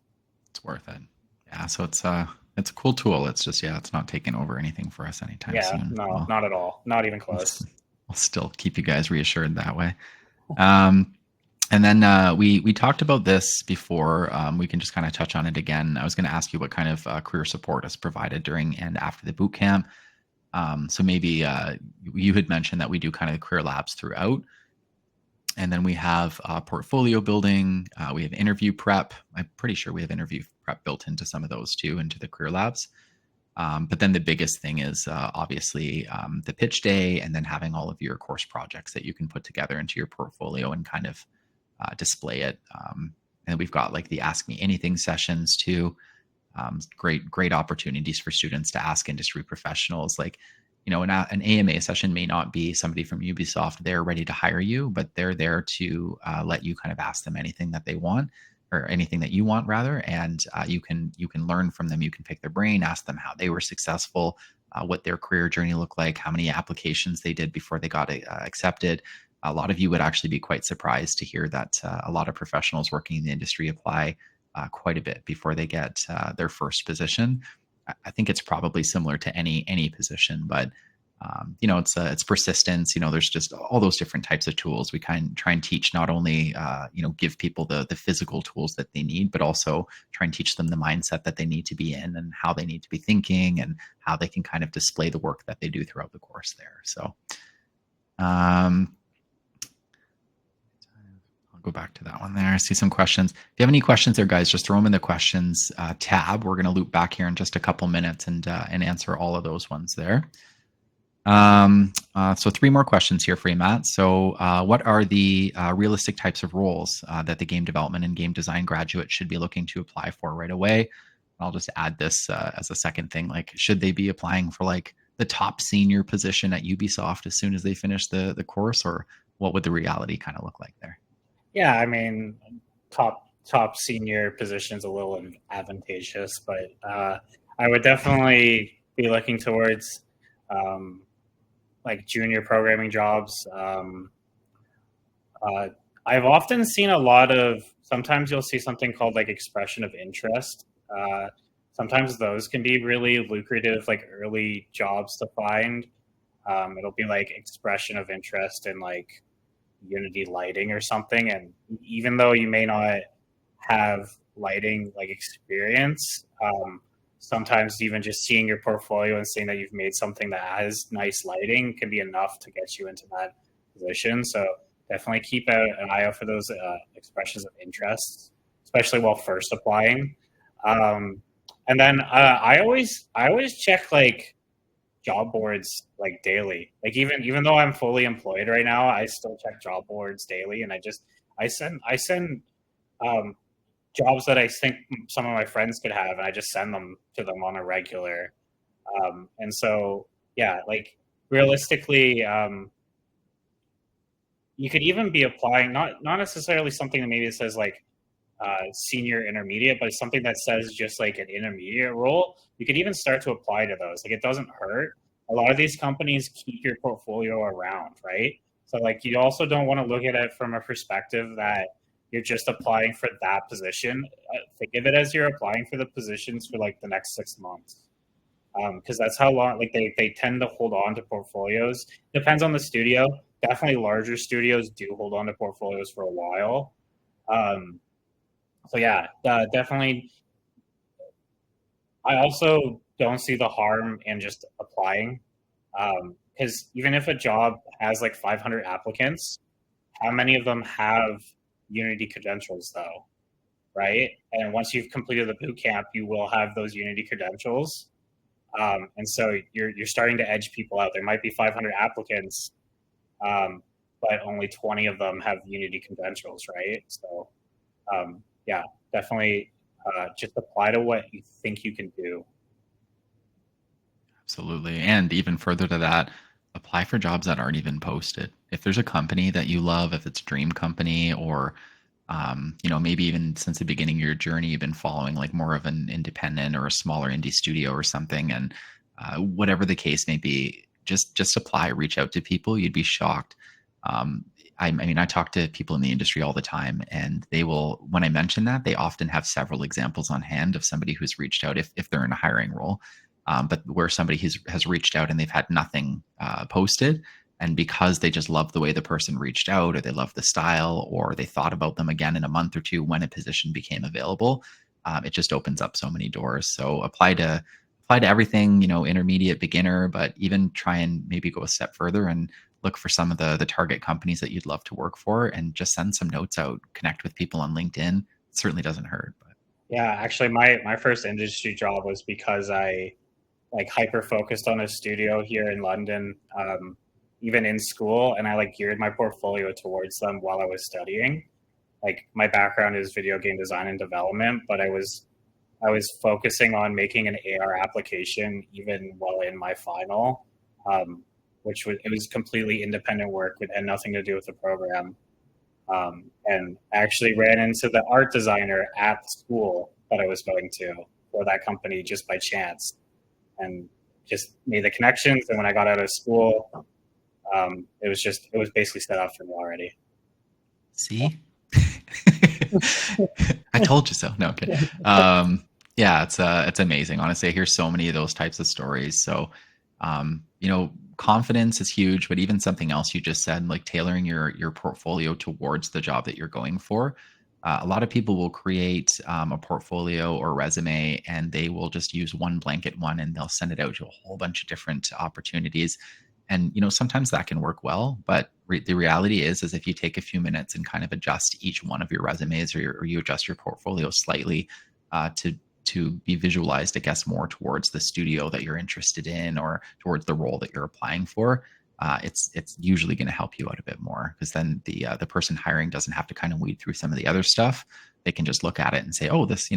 It's worth it. Yeah, so it's a cool tool. It's just it's not taking over anything for us anytime soon. No, not at all. Not even close. We'll still keep you guys reassured that way. And then we talked about this before. We can just kind of touch on it again. I was going to ask you what kind of career support is provided during and after the boot camp. So maybe you had mentioned that we do kind of the career labs throughout. And then we have portfolio building. We have interview prep. I'm pretty sure we have interview prep built into some of those too, into the career labs. But then the biggest thing is obviously the pitch day, and then having all of your course projects that you can put together into your portfolio and kind of display it. And we've got like the Ask Me Anything sessions too. Great opportunities for students to ask industry professionals. Like, an AMA session may not be somebody from Ubisoft there ready to hire you, but they're there to let you kind of ask them anything that they want, or anything that you want rather. And you can learn from them. You can pick their brain, ask them how they were successful, what their career journey looked like, how many applications they did before they got accepted. A lot of you would actually be quite surprised to hear that a lot of professionals working in the industry apply quite a bit before they get their first position. I think it's probably similar to any position, but it's persistence. There's just all those different types of tools. We kind of try and teach not only give people the physical tools that they need, but also try and teach them the mindset that they need to be in and how they need to be thinking and how they can kind of display the work that they do throughout the course there. So go back to that one there. I see some questions. If you have any questions there, guys, just throw them in the questions tab. We're going to loop back here in just a couple minutes and answer all of those ones there. So 3 more questions here for you, Matt. So what are the realistic types of roles that the game development and game design graduate should be looking to apply for right away? I'll just add this as a second thing. Like, should they be applying for like the top senior position at Ubisoft as soon as they finish the course, or what would the reality kind of look like there? Yeah, I mean, top senior position's a little advantageous, but I would definitely be looking towards like junior programming jobs. I've often seen a lot of, sometimes you'll see something called like expression of interest. Sometimes those can be really lucrative, like early jobs to find. It'll be like expression of interest in like Unity lighting or something, and even though you may not have lighting like experience. Sometimes even just seeing your portfolio and seeing that you've made something that has nice lighting can be enough to get you into that position. So definitely keep an eye out for those expressions of interest, especially while first applying. And then I always check like job boards like daily. Like even though I'm fully employed right now, I still check job boards daily, and I send um, jobs that I think some of my friends could have, and I just send them to them on a regular. And so yeah, like realistically, you could even be applying not necessarily something that maybe says like senior intermediate, but something that says just like an intermediate role. You could even start to apply to those. Like it doesn't hurt. A lot of these companies keep your portfolio around, right? So like you also don't want to look at it from a perspective that you're just applying for that position. Think of it as you're applying for the positions for like the next 6 months, because that's how long like they tend to hold on to portfolios. Depends on the studio. Definitely larger studios do hold on to portfolios for a while. Um, so yeah, definitely. I also don't see the harm in just applying, because even if a job has like 500 applicants, how many of them have Unity credentials though, right? And once you've completed the boot camp, you will have those Unity credentials, and so you're starting to edge people out. There might be 500 applicants, but only 20 of them have Unity credentials, right? So yeah, definitely just apply to what you think you can do. Absolutely. And even further to that, apply for jobs that aren't even posted. If there's a company that you love, if it's a dream company, or maybe even since the beginning of your journey, you've been following like more of an independent or a smaller indie studio or something, and whatever the case may be, just apply, reach out to people. You'd be shocked. Um, I mean, I talk to people in the industry all the time, and they will, when I mention that, they often have several examples on hand of somebody who's reached out if they're in a hiring role, but where somebody has reached out and they've had nothing posted. And because they just love the way the person reached out, or they love the style, or they thought about them again in a month or two when a position became available, it just opens up so many doors. So apply to everything, intermediate, beginner, but even try and maybe go a step further and look for some of the target companies that you'd love to work for, and just send some notes out, connect with people on LinkedIn. It certainly doesn't hurt. But Yeah, actually, my first industry job was because I like hyper focused on a studio here in London, even in school, and I like geared my portfolio towards them while I was studying. Like my background is video game design and development, but I was focusing on making an AR application even while in my final, which was completely independent work. It had nothing to do with the program. And I actually ran into the art designer at the school that I was going to for that company just by chance, and just made the connections. And when I got out of school, it was basically set up for me already. see, I told you so. No, okay. Yeah, it's amazing. Honestly, I hear so many of those types of stories. So, confidence is huge, but even something else you just said, like tailoring your portfolio towards the job that you're going for. A lot of people will create a portfolio or resume, and they will just use one blanket one, and they'll send it out to a whole bunch of different opportunities. And sometimes that can work well, but the reality is if you take a few minutes and kind of adjust each one of your resumes, or you adjust your portfolio slightly to be visualized, I guess, more towards the studio that you're interested in, or towards the role that you're applying for, it's usually going to help you out a bit more, because then the person hiring doesn't have to kind of weed through some of the other stuff. They can just look at it and say, oh, this,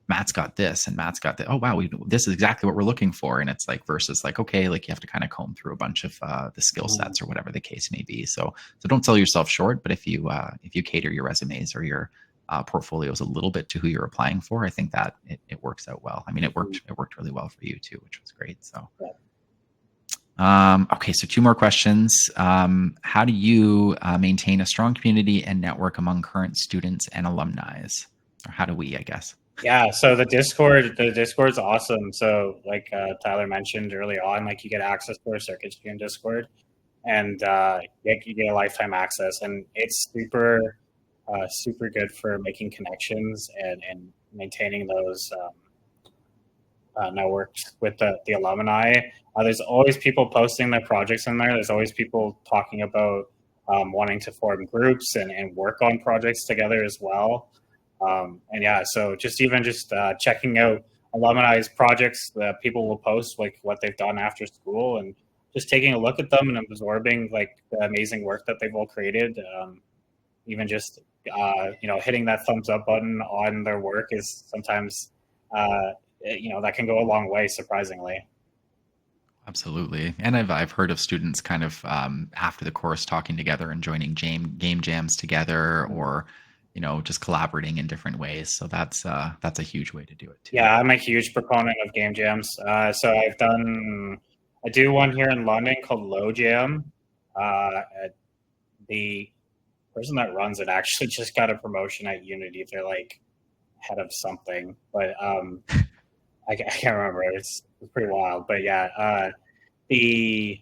Matt's got this and Matt's got that. Oh, wow, this is exactly what we're looking for. And it's like, versus like, okay, like you have to kind of comb through a bunch of the skill sets or whatever the case may be. So don't sell yourself short, but if you cater your resumes or your portfolios a little bit to who you're applying for, I think that it works out well. I mean, it worked really well for you too, which was great. So, okay, so two more questions. How do you maintain a strong community and network among current students and alumni? Or how do we, I guess? Yeah, so the Discord's awesome. So like Tyler mentioned early on, like you get access to our circuit stream Discord, and you get a lifetime access, and it's super good for making connections and maintaining those networks with the alumni. There's always people posting their projects in there. There's always people talking about wanting to form groups and work on projects together as well. And yeah, so just checking out alumni's projects that people will post, like what they've done after school, and just taking a look at them and absorbing like the amazing work that they've all created. Even just hitting that thumbs up button on their work is sometimes that can go a long way, surprisingly. Absolutely. And I've heard of students kind of after the course talking together and joining game jams together, or just collaborating in different ways. So that's a huge way to do it too. Yeah, I'm a huge proponent of game jams. So I do one here in London called Low Jam. The person that runs it actually just got a promotion at Unity. They're like head of something, but I can't remember. It's pretty wild. But yeah, the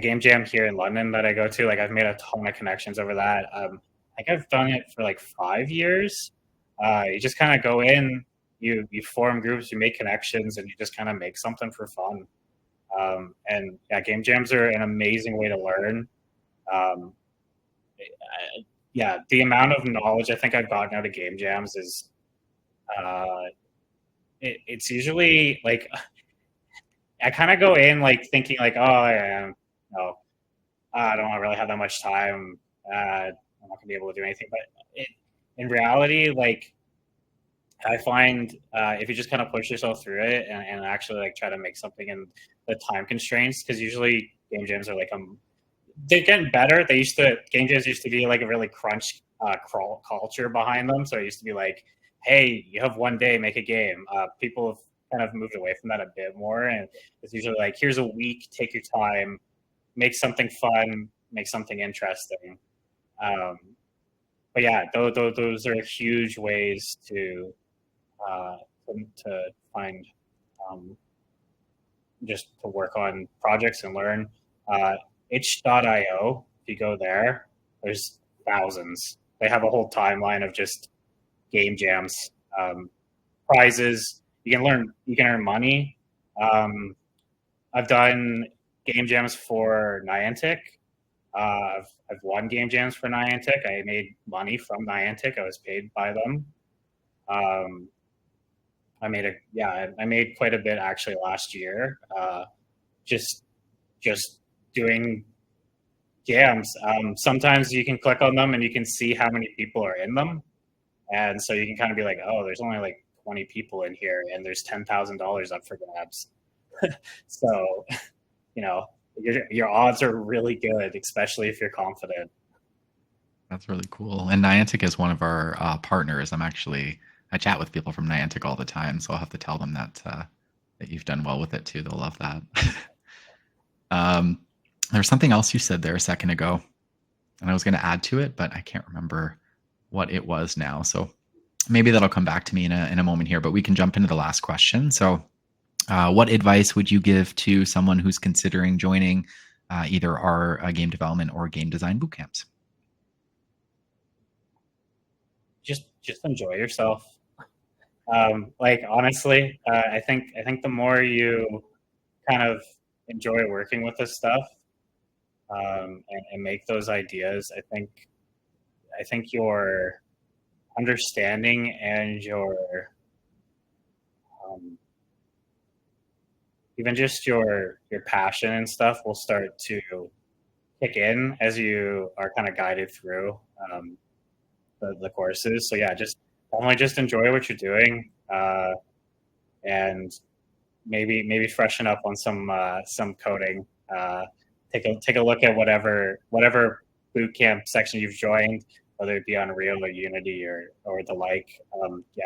game jam here in London that I go to, like I've made a ton of connections over that. I think I've done it for like 5 years. You just kind of go in, you form groups, you make connections, and you just kind of make something for fun. And yeah, game jams are an amazing way to learn. The amount of knowledge I think I've gotten out of game jams is it's usually like I kind of go in like thinking like, oh yeah, no, I don't really have that much time. I'm not gonna be able to do anything. But in reality, like I find if you just kind of push yourself through it and actually like try to make something in the time constraints, because usually game jams are like they're getting better. Game jams used to be like a really crunch crawl culture behind them. So it used to be like, hey, you have 1 day, make a game. People have kind of moved away from that a bit more, and it's usually like, here's a week, take your time, make something fun, make something interesting. But yeah, those are huge ways to find just to work on projects and learn. itch.io, if you go there, there's thousands. They have a whole timeline of just game jams, prizes. You can earn money. I've done game jams for Niantic. I've won game jams for Niantic. I made money from Niantic. I was paid by them. I made quite a bit actually last year. Just doing jams. Sometimes you can click on them and you can see how many people are in them, and so you can kind of be like, oh, there's only like 20 people in here, and there's $10,000 up for grabs. So, your odds are really good, especially if you're confident. That's really cool. And Niantic is one of our partners. I chat with people from Niantic all the time, so I'll have to tell them that you've done well with it too. They'll love that. There's something else you said there a second ago, and I was going to add to it, but I can't remember what it was now. So maybe that'll come back to me in a moment here, but we can jump into the last question. So what advice would you give to someone who's considering joining either our game development or game design bootcamps? Just enjoy yourself. Honestly, I think the more you kind of enjoy working with this stuff and make those ideas, I think your understanding and your even just your passion and stuff will start to kick in as you are kind of guided through the courses. So yeah, just enjoy what you're doing, and maybe freshen up on some coding. Take a look at whatever bootcamp section you've joined, whether it be Unreal or Unity or the like.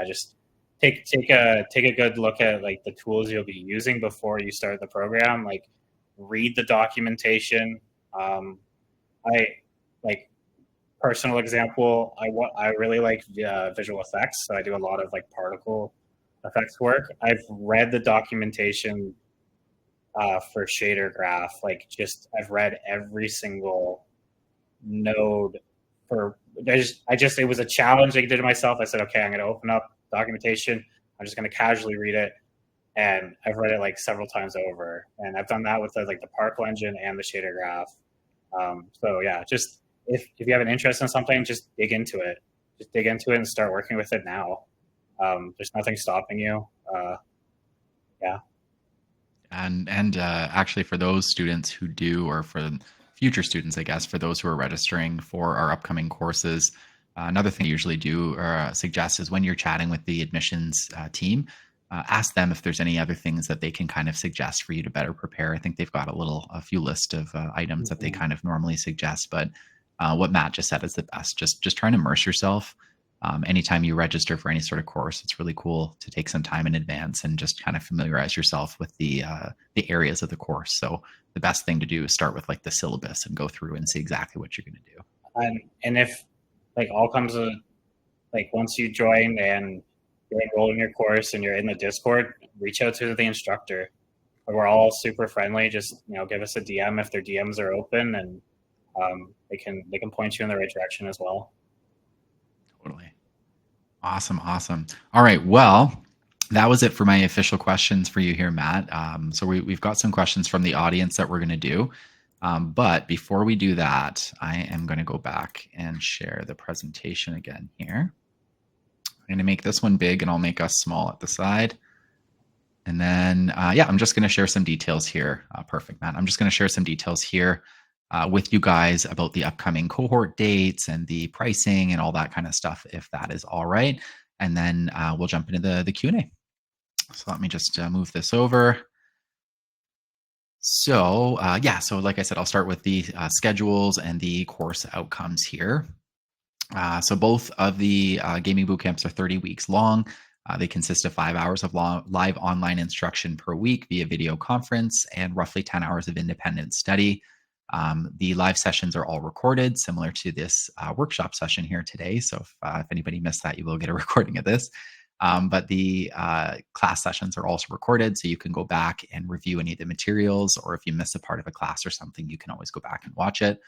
Just take a good look at like the tools you'll be using before you start the program. Like, read the documentation. Personal example, I really like visual effects, so I do a lot of like particle effects work. I've read the documentation for shader graph. I've read every single node it was a challenge I did to myself. I said, okay, I'm going to open up documentation. I'm just going to casually read it. And I've read it like several times over. And I've done that with the particle engine and the shader graph. So yeah, just if you have an interest in something, just dig into it. Just dig into it and start working with it now. There's nothing stopping you. Yeah. And actually, for those students who do, or for future students, I guess, for those who are registering for our upcoming courses, another thing I usually do or suggest is when you're chatting with the admissions team, ask them if there's any other things that they can kind of suggest for you to better prepare. I think they've got a few list of items that they kind of normally suggest, but what Matt just said is the best. Just try and immerse yourself. Anytime you register for any sort of course, it's really cool to take some time in advance and just kind of familiarize yourself with the areas of the course. So the best thing to do is start with like the syllabus and go through and see exactly what you're going to do. And if like all comes to like once you join and you're enrolled in your course and you're in the Discord, reach out to the instructor. We're all super friendly. Just give us a DM if their DMs are open, and they can point you in the right direction as well. Totally. Awesome. All right. Well, that was it for my official questions for you here, Matt. So we've got some questions from the audience that we're going to do. But before we do that, I am going to go back and share the presentation again here. I'm going to make this one big and I'll make us small at the side. And then, I'm just going to share some details here. Perfect, Matt. I'm just going to share some details here with you guys about the upcoming cohort dates and the pricing and all that kind of stuff, if that is all right. And then we'll jump into the Q&A. So let me just move this over. So so like I said, I'll start with the schedules and the course outcomes here. So both of the gaming bootcamps are 30 weeks long. They consist of 5 hours of live online instruction per week via video conference and roughly 10 hours of independent study. The live sessions are all recorded, similar to this workshop session here today. So if anybody missed that, you will get a recording of this. But the class sessions are also recorded, so you can go back and review any of the materials, or if you miss a part of a class or something, you can always go back and watch it.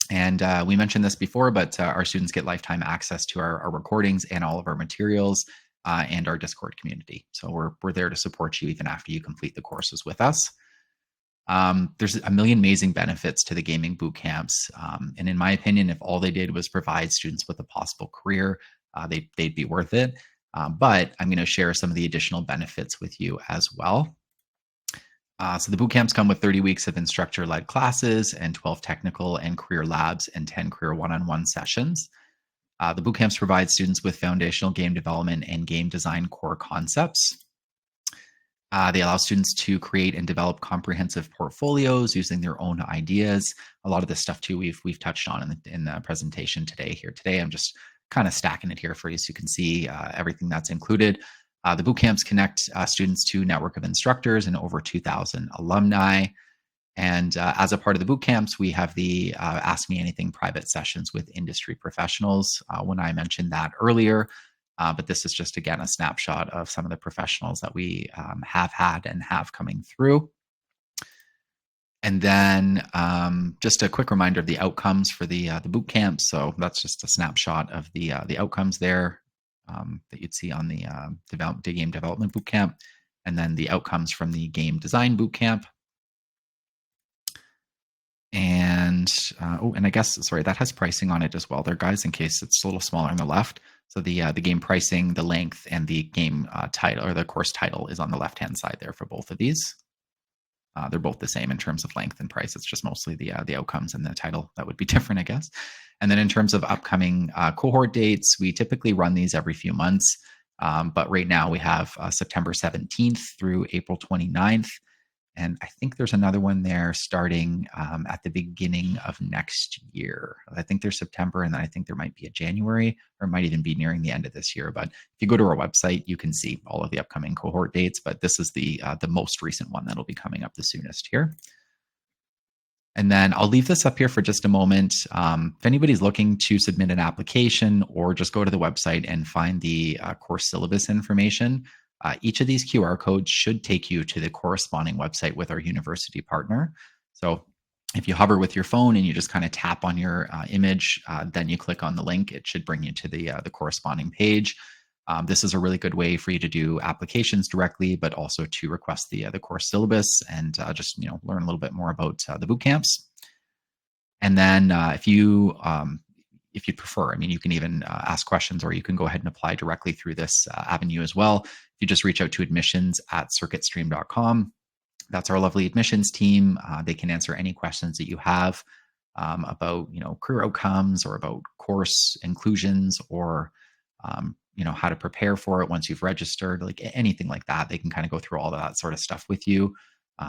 And we mentioned this before, but our students get lifetime access to our recordings and all of our materials and our Discord community. So we're there to support you even after you complete the courses with us. There's a million amazing benefits to the gaming boot camps. And in my opinion, if all they did was provide students with a possible career, they'd be worth it. But I'm going to share some of the additional benefits with you as well. So the boot camps come with 30 weeks of instructor-led classes and 12 technical and career labs and 10 career one-on-one sessions. The boot camps provide students with foundational game development and game design core concepts. They allow students to create and develop comprehensive portfolios using their own ideas. A lot of this stuff too we've touched on in the presentation today. I'm just kind of stacking it here for you so you can see everything that's included. The boot camps connect students to a network of instructors and over 2,000 alumni. And as a part of the boot camps, we have the Ask Me Anything private sessions with industry professionals. When I mentioned that earlier, but this is just, again, a snapshot of some of the professionals that we have had and have coming through. And then just a quick reminder of the outcomes for the boot camp. So that's just a snapshot of the outcomes there that you'd see on the game development boot camp, and then the outcomes from the game design boot camp. And and I guess, sorry, that has pricing on it as well there, guys, in case it's a little smaller on the left. So the game pricing, the length, and the game title, or the course title, is on the left-hand side there for both of these. They're both the same in terms of length and price. It's just mostly the outcomes and the title that would be different, I guess. And then in terms of upcoming cohort dates, we typically run these every few months. But right now we have September 17th through April 29th. And I think there's another one there starting at the beginning of next year. I think there's September, and then I think there might be a January, or it might even be nearing the end of this year. But if you go to our website, you can see all of the upcoming cohort dates. But this is the most recent one that'll be coming up the soonest here. And then I'll leave this up here for just a moment. If anybody's looking to submit an application, or just go to the website and find the course syllabus information, each of these QR codes should take you to the corresponding website with our university partner. So If you hover with your phone and you just kind of tap on your image, then you click on the link, it should bring you to the corresponding page. This is a really good way for you to do applications directly, but also to request the course syllabus and just learn a little bit more about the boot camps. And then if you prefer, you can even ask questions, or you can go ahead and apply directly through this avenue as well. If you just reach out to admissions@circuitstream.com, that's our lovely admissions team. They can answer any questions that you have about career outcomes, or about course inclusions, or how to prepare for it once you've registered, like anything like that. They can kind of go through all of that sort of stuff with you.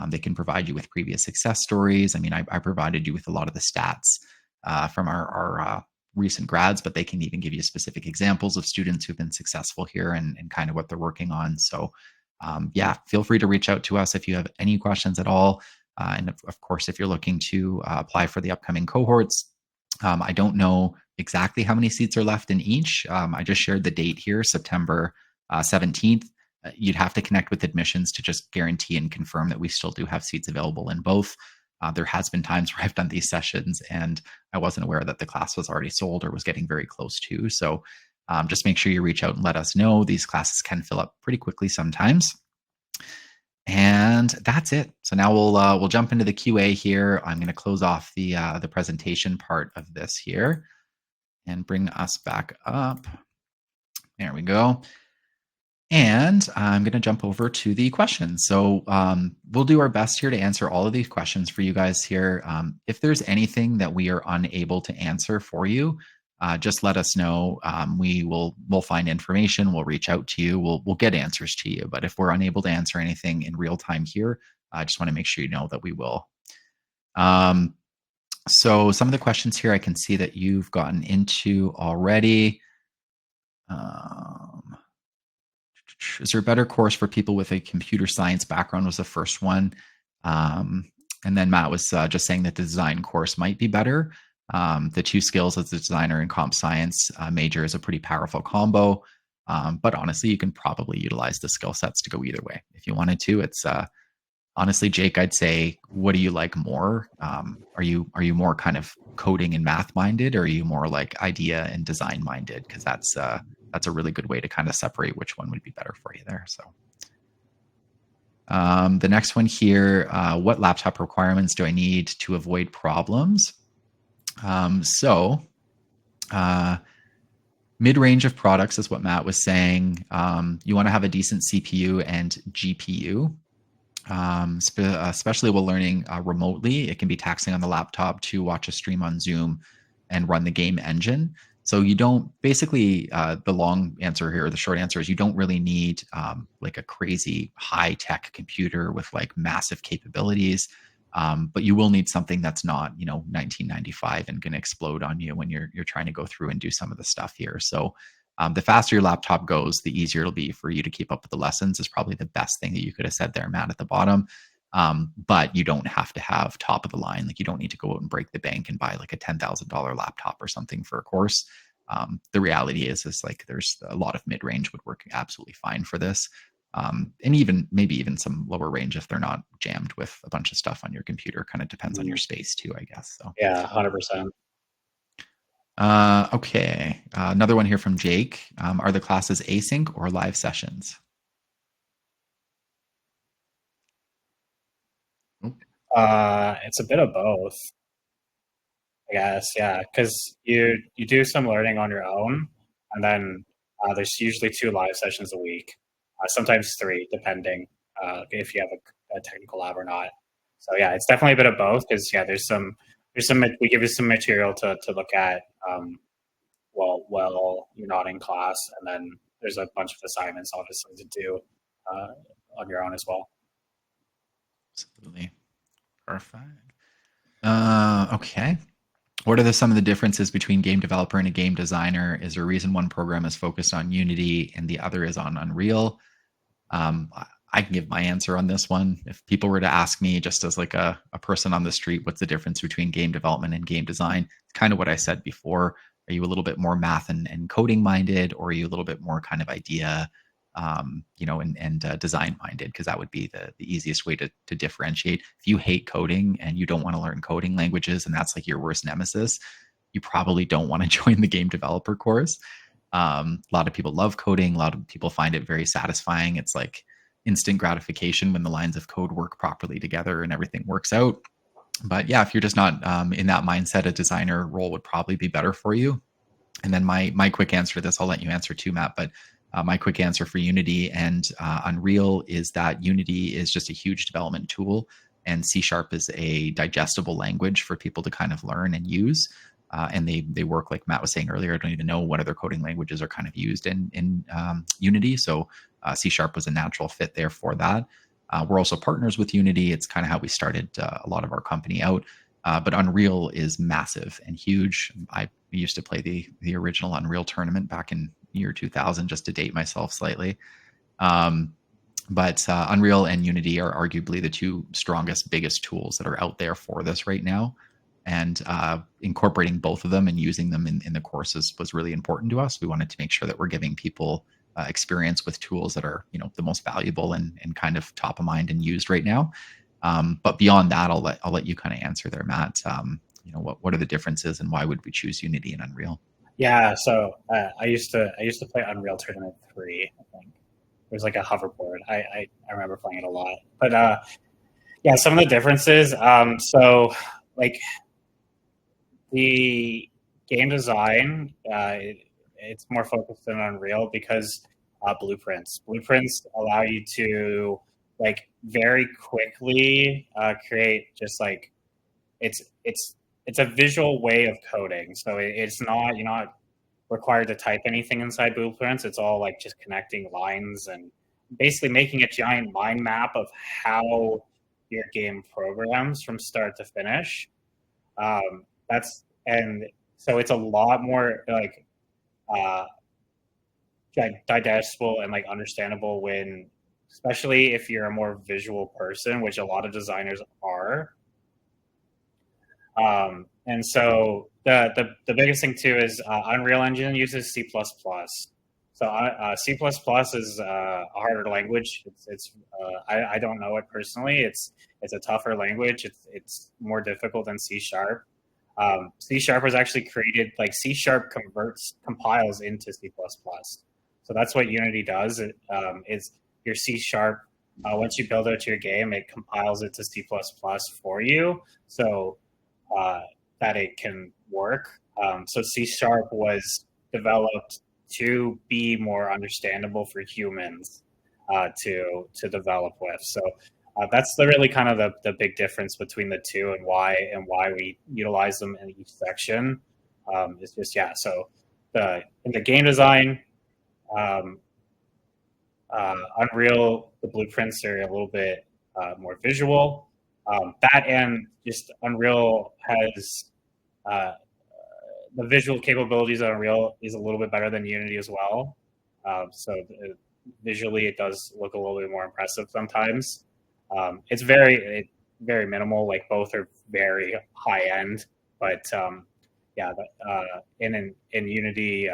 They can provide you with previous success stories. I provided you with a lot of the stats from our recent grads, but they can even give you specific examples of students who've been successful here and kind of what they're working on. So feel free to reach out to us if you have any questions at all. And of course, if you're looking to apply for the upcoming cohorts, I don't know exactly how many seats are left in each. I just shared the date here, September 17th. You'd have to connect with admissions to just guarantee and confirm that we still do have seats available in both. There has been times where I've done these sessions and I wasn't aware that the class was already sold or was getting very close to. So just make sure you reach out and let us know. These classes can fill up pretty quickly sometimes. And that's it. So now we'll jump into the QA here. I'm going to close off the presentation part of this here and bring us back up. There we go. And I'm going to jump over to the questions. So we'll do our best here to answer all of these questions for you guys here. If there's anything that we are unable to answer for you, just let us know. We'll find information. We'll reach out to you. We'll get answers to you. But if we're unable to answer anything in real time here, I just want to make sure you know that we will. So some of the questions here I can see that you've gotten into already. Is there a better course for people with a computer science background was the first one. And then Matt was just saying that the design course might be better. The two skills as a designer and comp science major is a pretty powerful combo. But honestly, you can probably utilize the skill sets to go either way if you wanted to. It's honestly, Jake, I'd say, what do you like more? Are you more kind of coding and math minded, or are you more like idea and design minded? Because that's a really good way to kind of separate which one would be better for you there. So the next one here, what laptop requirements do I need to avoid problems? Mid-range of products is what Matt was saying. You want to have a decent CPU and GPU, especially while learning remotely. It can be taxing on the laptop to watch a stream on Zoom and run the game engine. So you don't, basically, the long answer here, the short answer is you don't really need like a crazy high-tech computer with like massive capabilities. But you will need something that's not, 1995 and going to explode on you when you're trying to go through and do some of the stuff here. So the faster your laptop goes, the easier it'll be for you to keep up with the lessons is probably the best thing that you could have said there, Matt, at the bottom. But you don't have to have top of the line. Like you don't need to go out and break the bank and buy like a $10,000 laptop or something for a course. The reality is like there's a lot of mid-range would work absolutely fine for this. And maybe even some lower range if they're not jammed with a bunch of stuff on your computer. Kind of depends on your space too, I guess. So yeah, 100%. Okay. Another one here from Jake. Are the classes async or live sessions? It's a bit of both, I guess. Yeah, because you do some learning on your own, and then there's usually 2 live sessions a week, sometimes 3, depending if you have a technical lab or not. So yeah, it's definitely a bit of both because there's some we give you some material to look at while you're not in class, and then there's a bunch of assignments obviously to do on your own as well. Absolutely. Perfect. Okay. What are some of the differences between game developer and a game designer? Is there a reason one program is focused on Unity and the other is on Unreal? I can give my answer on this one. If people were to ask me just as like a person on the street, what's the difference between game development and game design? It's kind of what I said before. Are you a little bit more math and coding minded, or are you a little bit more kind of idea and design minded, because that would be the easiest way to differentiate. If you hate coding and you don't want to learn coding languages, and that's like your worst nemesis, you probably don't want to join the game developer course. A lot of people love coding. A lot of people find it very satisfying. It's like instant gratification when the lines of code work properly together and everything works out. But yeah, if you're just not in that mindset, a designer role would probably be better for you. And then my quick answer to this, I'll let you answer too, Matt, but my quick answer for Unity and Unreal is that Unity is just a huge development tool, and C# is a digestible language for people to kind of learn and use. And they work, like Matt was saying earlier. I don't even know what other coding languages are kind of used in Unity. So C# was a natural fit there for that. We're also partners with Unity. It's kind of how we started a lot of our company out. But Unreal is massive and huge. I used to play the original Unreal tournament back in year 2000, just to date myself slightly. But Unreal and Unity are arguably the two strongest, biggest tools that are out there for this right now. And incorporating both of them and using them in the courses was really important to us. We wanted to make sure that we're giving people experience with tools that are, the most valuable and kind of top of mind and used right now. But beyond that, I'll let you kind of answer there, Matt. What are the differences and why would we choose Unity and Unreal? Yeah, so I used to play Unreal Tournament 3. I think it was like a hoverboard. I remember playing it a lot. But yeah, some of the differences. So like the game design, it's more focused on Unreal because blueprints allow you to like very quickly create just like it's a visual way of coding. So it's not, you're not required to type anything inside blueprints. It's all like just connecting lines and basically making a giant mind map of how your game programs from start to finish. And so it's a lot more like digestible and like understandable when, especially if you're a more visual person, which a lot of designers are. And so the biggest thing too is Unreal Engine uses C++. So C++ is a harder language. I don't know it personally. It's a tougher language. It's more difficult than C#. C# was actually created, like C# compiles into C++. So that's what Unity does. Is your C#, once you build out your game, it compiles it to C++ for you, so that it can work. So C# was developed to be more understandable for humans to develop with. So that's really kind of the big difference between the two, and why we utilize them in each section. It's just, yeah. So in the game design, Unreal, the blueprints are a little bit more visual. That and just Unreal has the visual capabilities of Unreal is a little bit better than Unity as well. So visually, it does look a little bit more impressive sometimes. It's very minimal. Like both are very high end, but yeah. In Unity,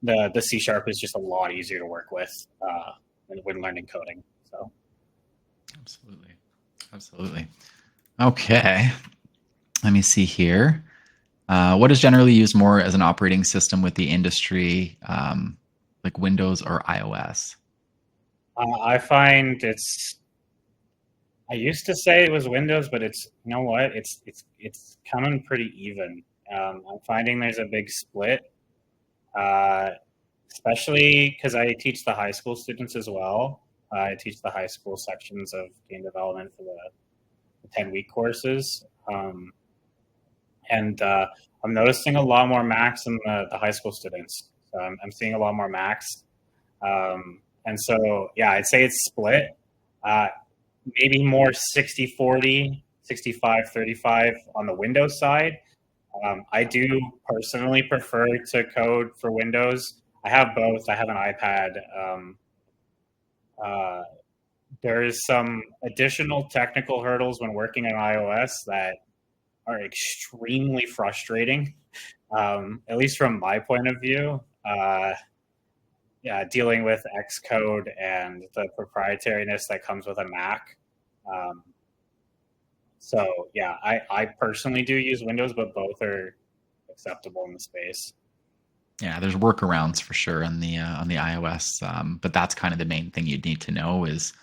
the C# is just a lot easier to work with when learning coding. So absolutely. Okay, let me see here. What is generally used more as an operating system with the industry, like Windows or iOS? I find I used to say it was Windows, but it's, you know what? It's coming pretty even. I'm finding there's a big split, especially because I teach the high school students as well. I teach the high school sections of game development for the 10-week courses. And I'm noticing a lot more Macs in the high school students. So I'm seeing a lot more Macs. And so, yeah, I'd say it's split. Maybe more 60-40, 65-35 on the Windows side. I do personally prefer to code for Windows. I have both. I have an iPad. There's some additional technical hurdles when working on iOS that are extremely frustrating, at least from my point of view. dealing with Xcode and the proprietariness that comes with a Mac. So yeah, I personally do use Windows, but both are acceptable in the space. Yeah, there's workarounds for sure on the iOS, but that's kind of the main thing you'd need to know is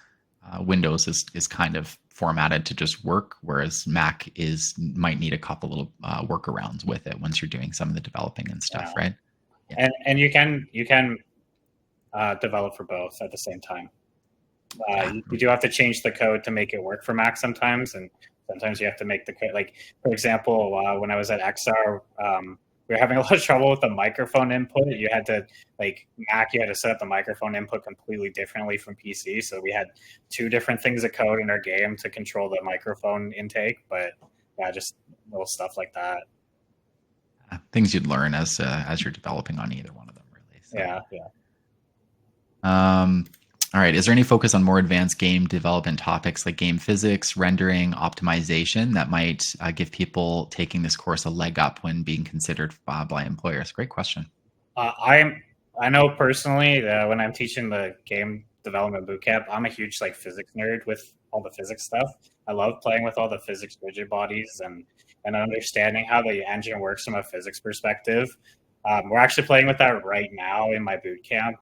Windows is kind of formatted to just work, whereas Mac might need a couple little workarounds with it once you're doing some of the developing and stuff, right? Yeah. And you can develop for both at the same time. You do have to change the code to make it work for Mac sometimes, and sometimes you have to make the code. Like for example, when I was at XR, we were having a lot of trouble with the microphone input. You had to Mac, you had to set up the microphone input completely differently from PC. So we had 2 different things of code in our game to control the microphone intake. But yeah, just little stuff like that. Things you'd learn as you're developing on either one of them, really. So. Yeah. All right. Is there any focus on more advanced game development topics like game physics, rendering, optimization that might give people taking this course a leg up when being considered by employers? Great question. I know personally that when I'm teaching the game development bootcamp, I'm a huge physics nerd with all the physics stuff. I love playing with all the physics rigid bodies and understanding how the engine works from a physics perspective. We're actually playing with that right now in my bootcamp.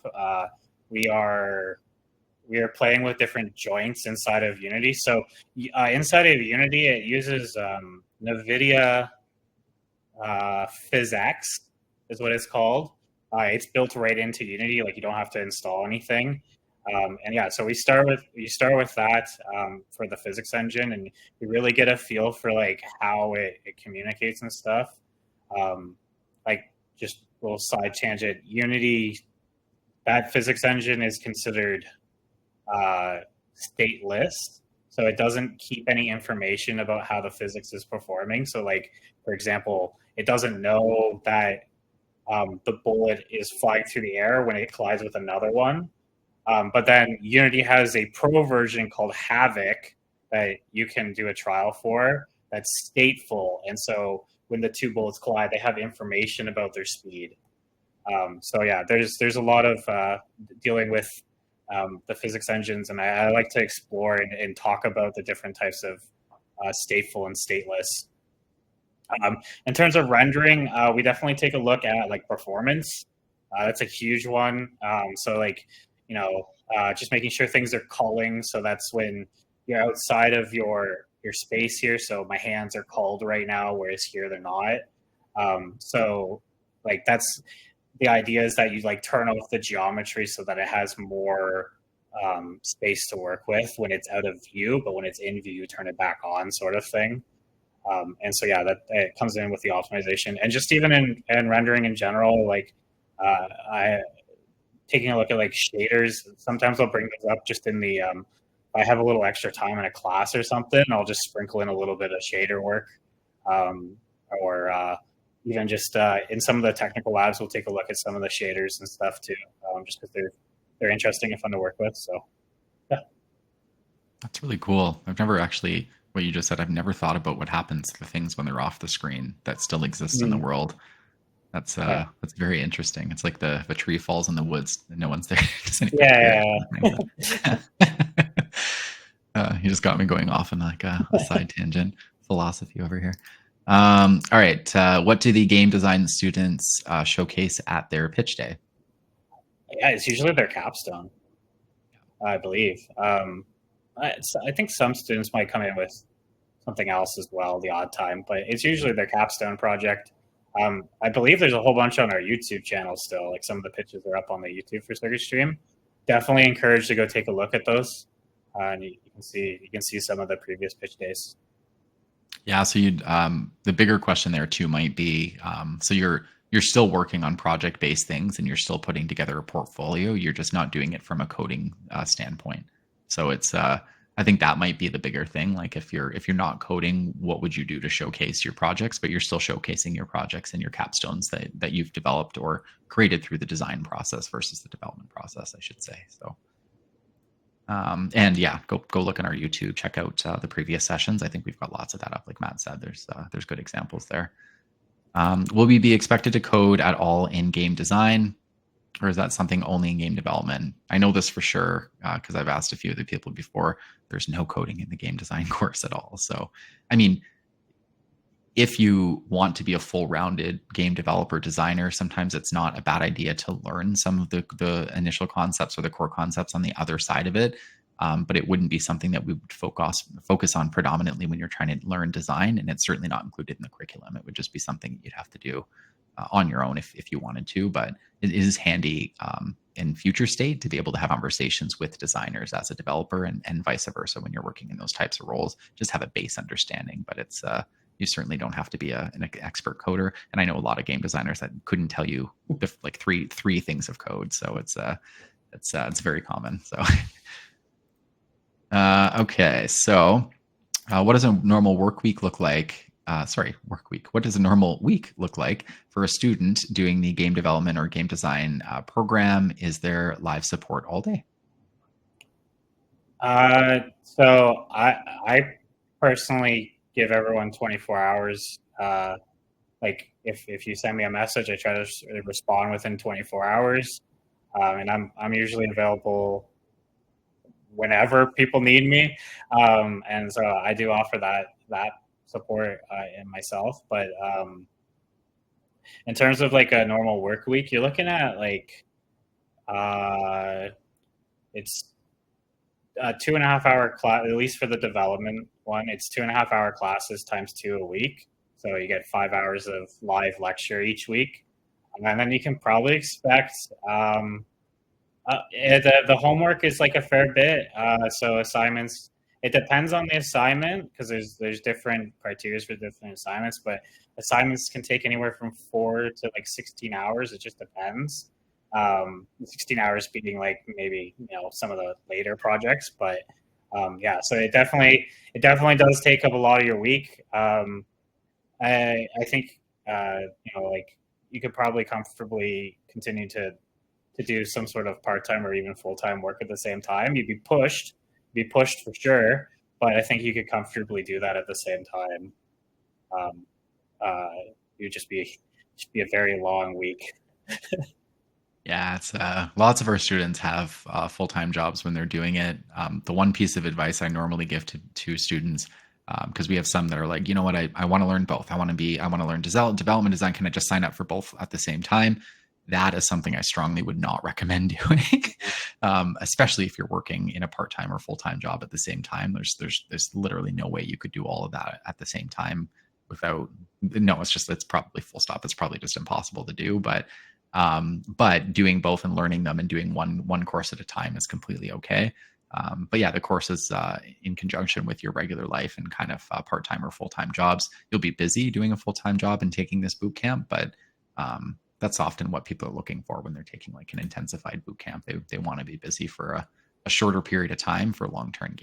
We are playing with different joints inside of Unity. So inside of Unity, it uses NVIDIA PhysX is what it's called. It's built right into Unity, you don't have to install anything. And yeah, so you start with that for the physics engine, and you really get a feel for how it communicates and stuff. Just a little side tangent, Unity, that physics engine is considered stateless, so it doesn't keep any information about how the physics is performing. So for example, it doesn't know that the bullet is flying through the air when it collides with another one. But then Unity has a pro version called Havoc that you can do a trial for that's stateful, and so when the 2 bullets collide, they have information about their speed. So yeah, there's a lot of dealing with the physics engines, and I like to explore and talk about the different types of stateful and stateless. In terms of rendering, we definitely take a look at performance. That's a huge one. So just making sure things are culling. So that's when you're outside of your space here. So my hands are culled right now, whereas here they're not. So that's the idea, is that you turn off the geometry so that it has more space to work with when it's out of view, but when it's in view, you turn it back on, sort of thing. And so yeah, that it comes in with the optimization, and just even in rendering in general, I taking a look at shaders. Sometimes I'll bring those up just in the if I have a little extra time in a class or something, I'll just sprinkle in a little bit of shader work, or even just in some of the technical labs, we'll take a look at some of the shaders and stuff too, just because they're interesting and fun to work with. So yeah, that's really cool. I've never actually, what you just said, I've never thought about what happens to the things when they're off the screen that still exist in the world. That's very interesting. It's like the tree falls in the woods and no one's there. You just got me going off on a side tangent philosophy over here. All right. What do the game design students showcase at their pitch day? Yeah, it's usually their capstone, I believe. I think some students might come in with something else as well, the odd time, but it's usually their capstone project. I believe there's a whole bunch on our YouTube channel still. Some of the pitches are up on the YouTube for Circuit Stream. Definitely encouraged to go take a look at those. And you can see some of the previous pitch days. Yeah, so the bigger question there too might be, so you're still working on project-based things and you're still putting together a portfolio. You're just not doing it from a coding standpoint. So it's I think that might be the bigger thing. If you're not coding, what would you do to showcase your projects? But you're still showcasing your projects and your capstones that you've developed or created through the design process versus the development process, I should say. So. And yeah, go look on our YouTube, check out the previous sessions. I think we've got lots of that up. Like Matt said, there's good examples there. Will we be expected to code at all in game design? Or is that something only in game development? I know this for sure because I've asked a few of the people before. There's no coding in the game design course at all. So, I mean, if you want to be a full-rounded game developer designer, sometimes it's not a bad idea to learn some of the initial concepts or the core concepts on the other side of it. But it wouldn't be something that we would focus on predominantly when you're trying to learn design, and it's certainly not included in the curriculum. It would just be something you'd have to do on your own if you wanted to. But it is handy in future state to be able to have conversations with designers as a developer, and vice versa when you're working in those types of roles. Just have a base understanding, but it's you certainly don't have to be an expert coder. And I know a lot of game designers that couldn't tell you like three things of code. So it's very common. So okay, so what does a normal work week look like? What does a normal week look like for a student doing the game development or game design program? Is there live support all day? So I personally give everyone 24 hours. Like if you send me a message, I try to respond within 24 hours. And I'm usually available whenever people need me. And so I do offer that support in myself. But in terms of like a normal work week, you're looking at like it's a 2.5 hour class, at least for the development one. It's 2.5 hour classes times 2 a week. So you get 5 hours of live lecture each week. And then you can probably expect the homework is like a fair bit. So assignments, it depends on the assignment because there's different criteria for different assignments, but assignments can take anywhere from 4 to like 16 hours. It just depends. 16 hours being like maybe some of the later projects, but yeah, so it definitely does take up a lot of your week. I think like you could probably comfortably continue to do some sort of part-time or even full-time work at the same time. You'd be pushed for sure, but I think you could comfortably do that at the same time. You'd just be a very long week. Yeah, it's lots of our students have full-time jobs when they're doing it. The one piece of advice I normally give to students, because we have some that are like, you know what, I want to learn both. I want to learn development design. Can I just sign up for both at the same time? That is something I strongly would not recommend doing, especially if you're working in a part-time or full-time job at the same time. There's literally no way you could do all of that at the same time without. No, it's probably full stop. It's probably just impossible to do. But doing both and learning them and doing one course at a time is completely okay. But yeah, the courses in conjunction with your regular life and kind of part-time or full-time jobs, you'll be busy doing a full-time job and taking this boot camp, but that's often what people are looking for when they're taking like an intensified boot camp. They want to be busy for a shorter period of time for long-term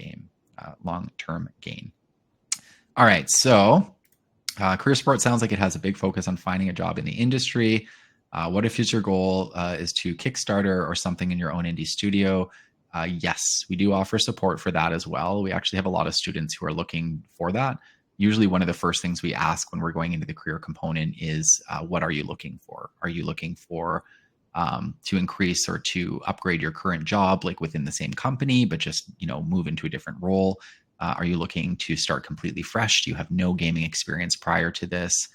gain. All right, so career support sounds like it has a big focus on finding a job in the industry. What if your goal is to Kickstarter or something in your own indie studio? Yes, we do offer support for that as well. We actually have a lot of students who are looking for that. Usually one of the first things we ask when we're going into the career component is, what are you looking for? Are you looking for to increase or to upgrade your current job, like within the same company, but just, move into a different role? Are you looking to start completely fresh? Do you have no gaming experience prior to this?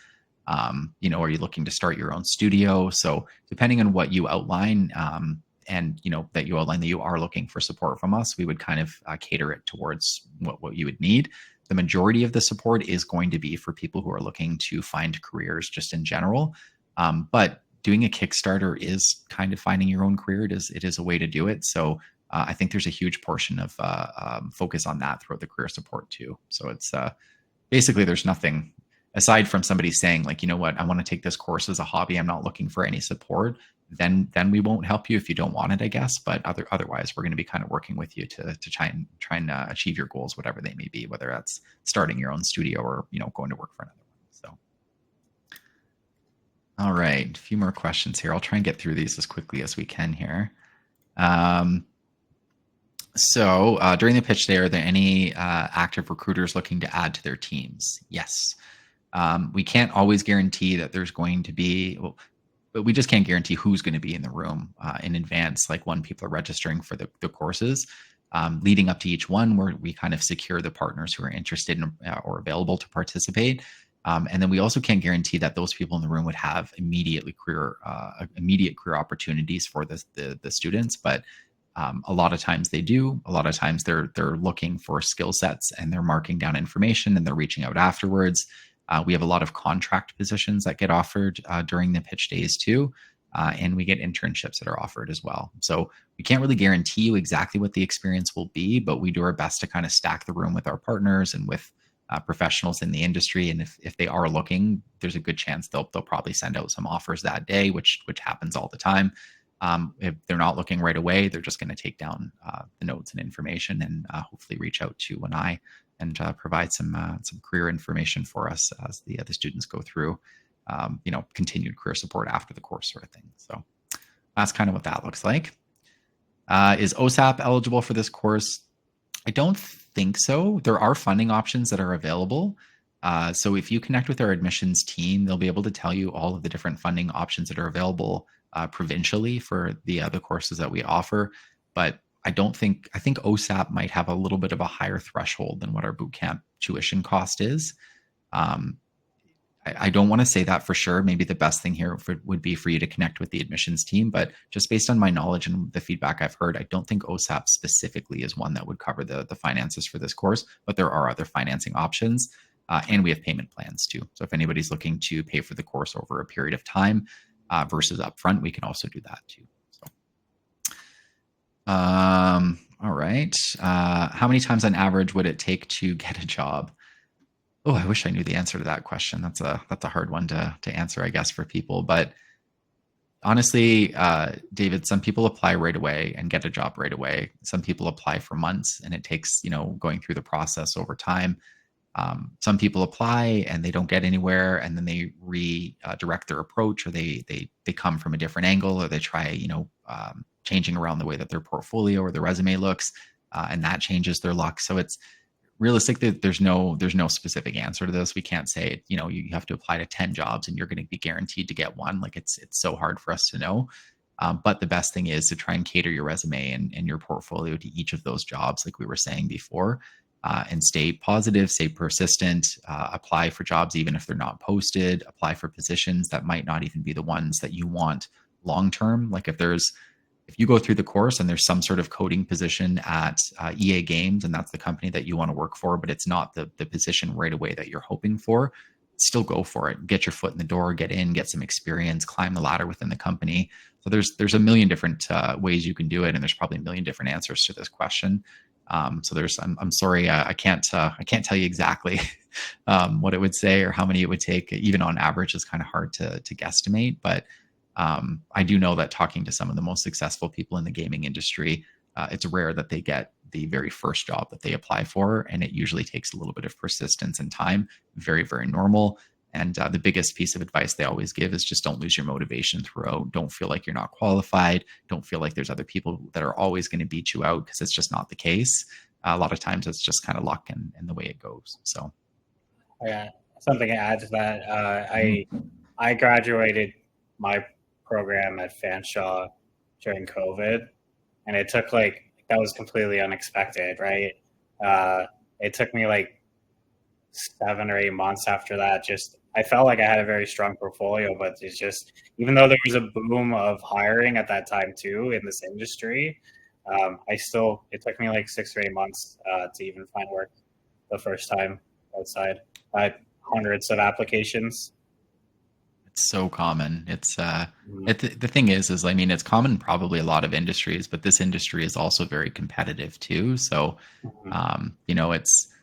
Are you looking to start your own studio? So depending on what you outline, and that you outline that you are looking for support from us, we would kind of cater it towards what you would need. The majority of the support is going to be for people who are looking to find careers just in general. But doing a Kickstarter is kind of finding your own career. It is a way to do it. So I think there's a huge portion of focus on that throughout the career support too. So it's basically there's nothing aside from somebody saying like, you know what, I want to take this course as a hobby. I'm not looking for any support. Then we won't help you if you don't want it, I guess. But otherwise, we're going to be kind of working with you to try and achieve your goals, whatever they may be, whether that's starting your own studio or going to work for another one. So, all right, a few more questions here. I'll try and get through these as quickly as we can here. So during the pitch day, are there any active recruiters looking to add to their teams? Yes. We can't always guarantee that there's going to be. Well, but we just can't guarantee who's going to be in the room in advance, like when people are registering for the courses. Leading up to each one, where we kind of secure the partners who are interested in, or available to participate. And then we also can't guarantee that those people in the room would have immediate career opportunities for the students, but a lot of times they do. A lot of times they're looking for skill sets and they're marking down information and they're reaching out afterwards. We have a lot of contract positions that get offered during the pitch days too. And we get internships that are offered as well. So we can't really guarantee you exactly what the experience will be, but we do our best to kind of stack the room with our partners and with professionals in the industry. And if they are looking, there's a good chance they'll probably send out some offers that day, which happens all the time. If they're not looking right away, they're just going to take down the notes and information and hopefully reach out to an eye and provide some career information for us as the students go through, continued career support after the course sort of thing. So that's kind of what that looks like. Is OSAP eligible for this course? I don't think so. There are funding options that are available. So if you connect with our admissions team, they'll be able to tell you all of the different funding options that are available provincially for the other courses that we offer. But I think OSAP might have a little bit of a higher threshold than what our bootcamp tuition cost is. I don't want to say that for sure. Maybe the best thing here would be for you to connect with the admissions team, but just based on my knowledge and the feedback I've heard, I don't think OSAP specifically is one that would cover the finances for this course, but there are other financing options, and we have payment plans too. So if anybody's looking to pay for the course over a period of time versus upfront, we can also do that too. So, all right. How many times on average would it take to get a job? Oh, I wish I knew the answer to that question. That's a hard one to answer, I guess, for people. But honestly, David, some people apply right away and get a job right away. Some people apply for months and it takes, going through the process over time. Some people apply and they don't get anywhere, and then they redirect their approach, or they come from a different angle, or they try, changing around the way that their portfolio or their resume looks, and that changes their luck. So it's realistic that there's no specific answer to this. We can't say, you have to apply to 10 jobs and you're going to be guaranteed to get one. Like it's so hard for us to know. But the best thing is to try and cater your resume and your portfolio to each of those jobs, like we were saying before, and stay positive, stay persistent, apply for jobs even if they're not posted, apply for positions that might not even be the ones that you want long-term. Like if you go through the course and there's some sort of coding position at EA Games, and that's the company that you want to work for, but it's not the position right away that you're hoping for, still go for it. Get your foot in the door, get in, get some experience, climb the ladder within the company. So there's a million different ways you can do it, and there's probably a million different answers to this question. So I'm sorry, I can't tell you exactly what it would say or how many it would take. Even on average is kind of hard to guesstimate, but I do know that talking to some of the most successful people in the gaming industry, it's rare that they get the very first job that they apply for. And it usually takes a little bit of persistence and time. Very, very normal. And the biggest piece of advice they always give is just don't lose your motivation throughout. Don't feel like you're not qualified. Don't feel like there's other people that are always going to beat you out, because it's just not the case. A lot of times it's just kind of luck and the way it goes. So, yeah, something to add to that. I graduated my program at Fanshawe during COVID, and it took that was completely unexpected, right? It took me 7 or 8 months after that. I felt like I had a very strong portfolio, but it's just, even though there was a boom of hiring at that time too in this industry, it took me 6 or 8 months to even find work the first time outside. I had hundreds of applications. It's so common. It's the thing is I mean, it's common in probably a lot of industries, but this industry is also very competitive too. So, it's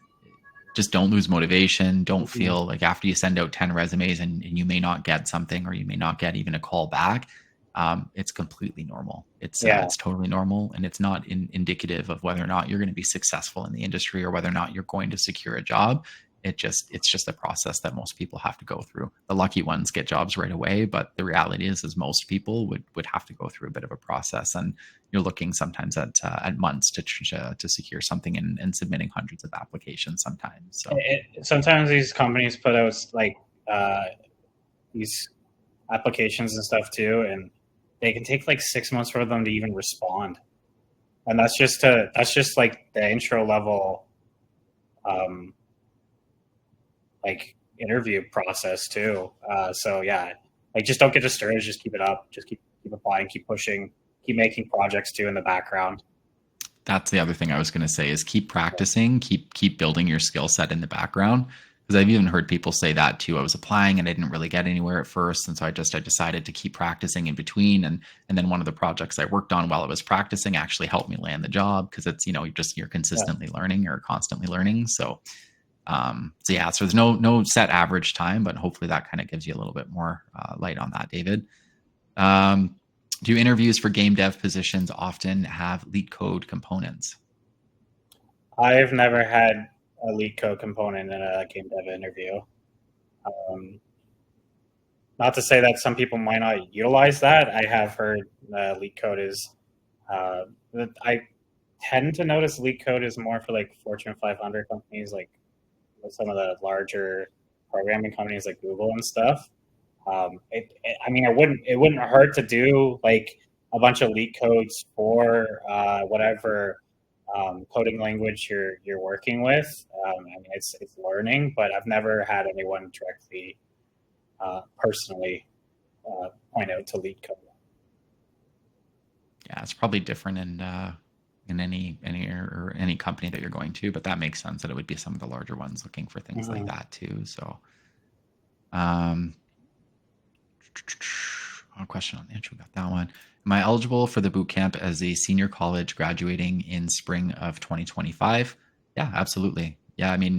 just don't lose motivation. Don't feel like after you send out 10 resumes and you may not get something, or you may not get even a call back. It's completely normal. It's totally normal, and it's not indicative of whether or not you're going to be successful in the industry or whether or not you're going to secure a job. It's just a process that most people have to go through. The lucky ones get jobs right away, but the reality is most people would have to go through a bit of a process, and you're looking sometimes at months to secure something, and submitting hundreds of applications sometimes. So sometimes these companies put out these applications and stuff too, and they can take like 6 months for them to even respond. And that's just like the intro level, like interview process too. So yeah, like just don't get discouraged. Just keep it up. Just keep applying. Keep pushing. Keep making projects too in the background. That's the other thing I was going to say is keep practicing, keep building your skill set in the background. Because I've even heard people say that too. I was applying and I didn't really get anywhere at first, and so I decided to keep practicing in between. And then one of the projects I worked on while I was practicing actually helped me land the job because it's you're consistently learning or constantly learning. So yeah, so there's no set average time, but hopefully that kind of gives you a little bit more light on that, David. Do interviews for game dev positions often have leak code components? I've never had a leak code component in a game dev interview. Not to say that some people might not utilize that. I have heard leak code is. I tend to notice leak code is more for like Fortune 500 companies, like some of the larger programming companies like Google and stuff. I mean, it wouldn't hurt to do like a bunch of leak codes for whatever coding language you're working with. I mean, it's learning, but I've never had anyone directly personally point out to leak code. Yeah, it's probably different in any company that you're going to, but that makes sense that it would be some of the larger ones looking for things like that too. So, a question on the intro, got that one. Am I eligible for the boot camp as a senior college graduating in spring of 2025? Yeah, absolutely. Yeah, I mean,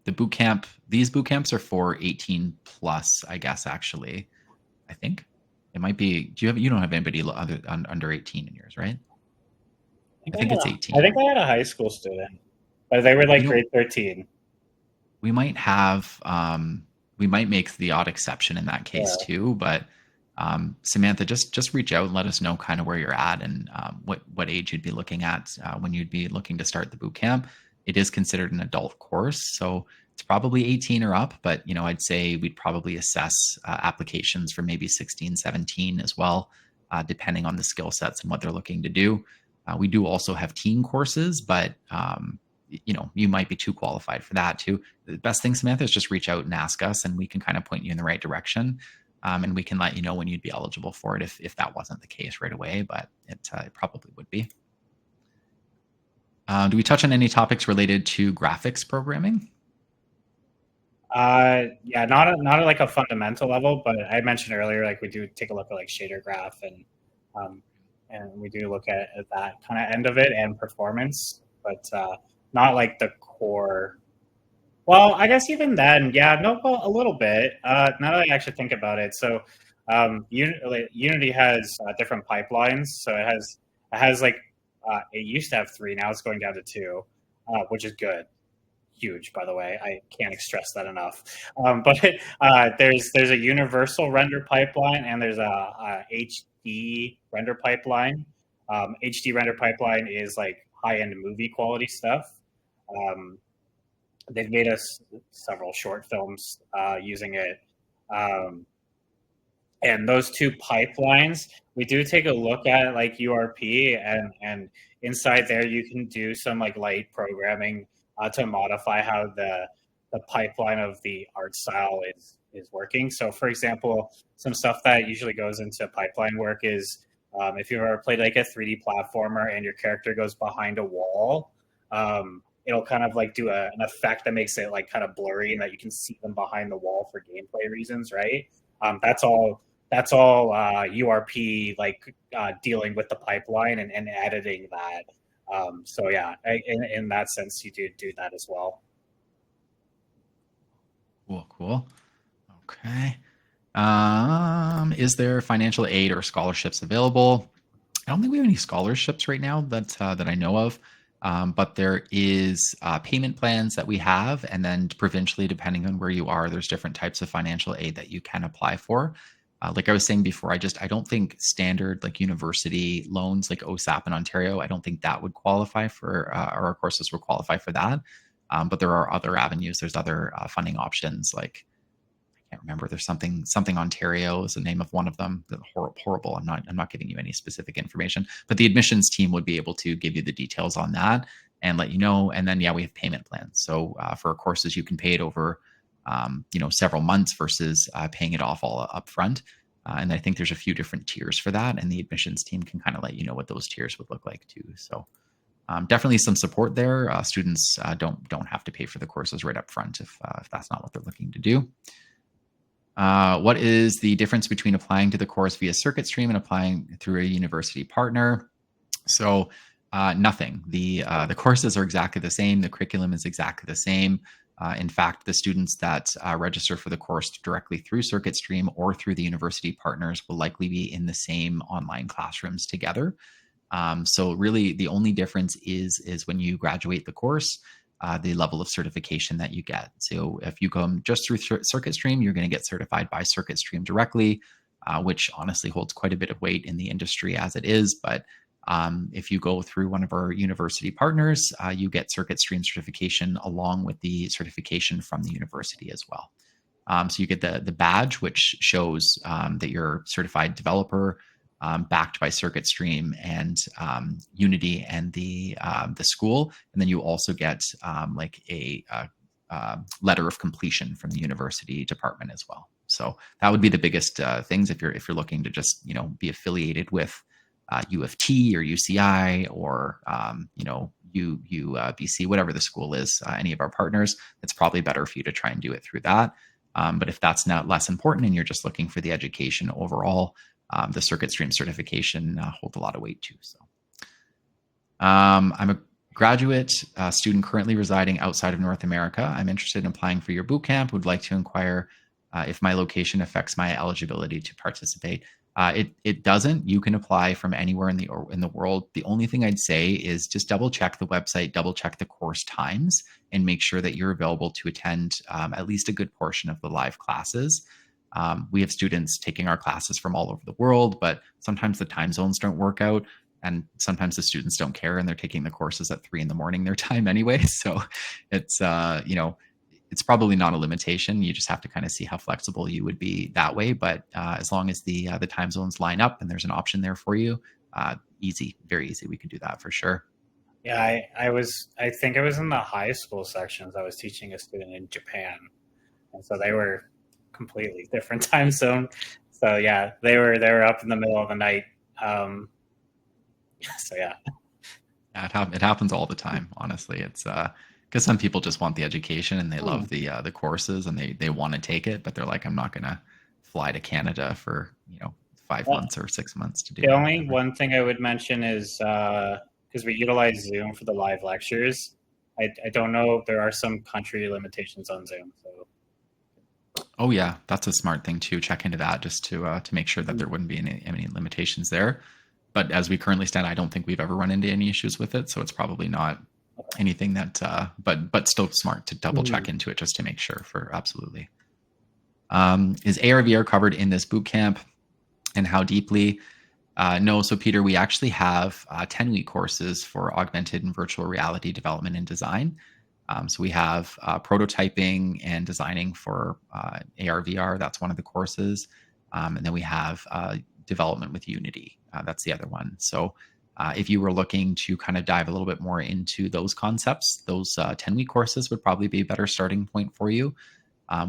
these boot camps are for 18 plus, I guess, actually. I think it might be, you don't have anybody under 18 in yours, right? I think it's 18. I think I had a high school student, but they were like grade 13. We might have, we might make the odd exception in that case too, but Samantha, just reach out and let us know kind of where you're at and what age you'd be looking at when you'd be looking to start the boot camp. It is considered an adult course, so it's probably 18 or up, but I'd say we'd probably assess applications for maybe 16, 17 as well, depending on the skill sets and what they're looking to do. We do also have teen courses, but you might be too qualified for that too. The best thing, Samantha, is just reach out and ask us, and we can kind of point you in the right direction. And we can let you know when you'd be eligible for it if that wasn't the case right away, but it probably would be. Do we touch on any topics related to graphics programming? Yeah, not like a fundamental level, but I mentioned earlier, like we do take a look at like shader graph and we do look at that kind of end of it and performance, but not like the core. Well, I guess even then, yeah, no, well, a little bit. Now that I actually think about it, so Unity has different pipelines. So it has like it used to have 3, now it's going down to 2, which is good. Huge, by the way. I can't stress that enough. But there's a universal render pipeline and there's a HD render pipeline. HD render pipeline is like high-end movie quality stuff. They've made us several short films using it. And those two pipelines, we do take a look at like URP, and inside there you can do some like light programming to modify how the pipeline of the art style is working. So for example, some stuff that usually goes into pipeline work is if you've ever played like a 3D platformer and your character goes behind a wall, it'll kind of like do an effect that makes it like kind of blurry and that you can see them behind the wall for gameplay reasons, right? That's all URP, like dealing with the pipeline and editing that. So yeah, in that sense, you do that as well. Cool. Okay. Is there financial aid or scholarships available? I don't think we have any scholarships right now that I know of. But there is payment plans that we have, and then provincially, depending on where you are, there's different types of financial aid that you can apply for. Like I was saying before, I don't think standard like university loans like OSAP in Ontario, I don't think that would qualify for, or our courses would qualify for that. But there are other avenues. There's other funding options like can't remember. There's something Ontario is the name of one of them. Horrible. I'm not giving you any specific information, but the admissions team would be able to give you the details on that and let you know. And then, yeah, we have payment plans. So for courses, you can pay it over, several months versus paying it off all up front. And I think there's a few different tiers for that. And the admissions team can kind of let you know what those tiers would look like too. So definitely some support there. Students don't have to pay for the courses right up front if that's not what they're looking to do. What is the difference between applying to the course via CircuitStream and applying through a university partner? So nothing. The courses are exactly the same. The curriculum is exactly the same. In fact, the students that register for the course directly through CircuitStream or through the university partners will likely be in the same online classrooms together. So really the only difference is when you graduate the course, the level of certification that you get. So if you come just through CircuitStream, you're going to get certified by CircuitStream directly, which honestly holds quite a bit of weight in the industry as it is. But if you go through one of our university partners, you get CircuitStream certification along with the certification from the university as well. So you get the badge, which shows that you're a certified developer, backed by CircuitStream and Unity and the school, and then you also get like a letter of completion from the university department as well. So that would be the biggest things if you're looking to just be affiliated with U of T or UCI or UBC, whatever the school is, any of our partners. It's probably better for you to try and do it through that. But if that's not less important and you're just looking for the education overall, the CircuitStream certification holds a lot of weight too. So I'm a graduate student currently residing outside of North America. I'm interested in applying for your bootcamp. Would like to inquire if my location affects my eligibility to participate. It doesn't. You can apply from anywhere in the world. The only thing I'd say is just double check the website, double check the course times, and make sure that you're available to attend at least a good portion of the live classes. We have students taking our classes from all over the world, but sometimes the time zones don't work out, and sometimes the students don't care and they're taking the courses at 3 a.m. their time anyway. So it's it's probably not a limitation. You just have to kind of see how flexible you would be that way. But as long as the time zones line up and there's an option there for you, easy, very easy. We could do that for sure. Yeah, I think I was in the high school sections. I was teaching a student in Japan, and so they were completely different time zone. So yeah, they were up in the middle of the night. So yeah, it happens all the time. Honestly, it's because some people just want the education and they love the courses and they want to take it, but they're like, I'm not going to fly to Canada for 5 months or 6 months to do. The only one thing I would mention is because we utilize Zoom for the live lectures. I don't know if there are some country limitations on Zoom. So. Oh yeah, that's a smart thing to check into that, just to make sure that there wouldn't be any limitations there. But as we currently stand, I don't think we've ever run into any issues with it, so it's probably not anything that. But still smart to double check into it just to make sure. For absolutely. Is AR/VR covered in this bootcamp, and how deeply? No. So Peter, we actually have 10-week courses for augmented and virtual reality development and design. So we have prototyping and designing for AR/VR. That's one of the courses. And then we have development with Unity. That's the other one. So if you were looking to kind of dive a little bit more into those concepts, those 10-week courses would probably be a better starting point for you.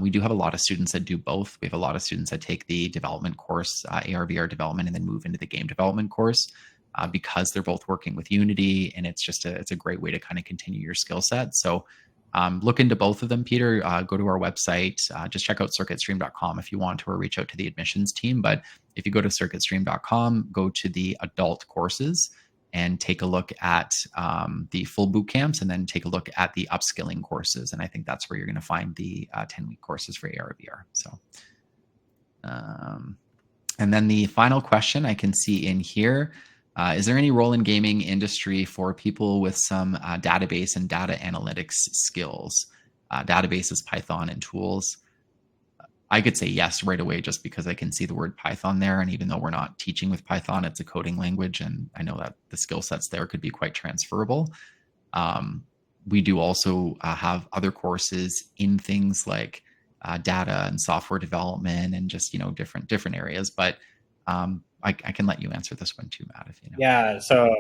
We do have a lot of students that do both. We have a lot of students that take the development course, AR/VR development, and then move into the game development course because they're both working with Unity, and it's a great way to kind of continue your skill set. So look into both of them, Peter. Go to our website. Just check out circuitstream.com if you want to, or reach out to the admissions team. But if you go to circuitstream.com, go to the adult courses and take a look at the full boot camps, and then take a look at the upskilling courses. And I think that's where you're going to find the 10-week courses for AR/VR. So, and then the final question I can see in here, is there any role in gaming industry for people with some database and data analytics skills, databases, Python, and tools? I could say yes right away, just because I can see the word Python there. And even though we're not teaching with Python, it's a coding language, and I know that the skill sets there could be quite transferable. We do also have other courses in things like data and software development and just, different areas. But I can let you answer this one too, Matt, if you know. Yeah, so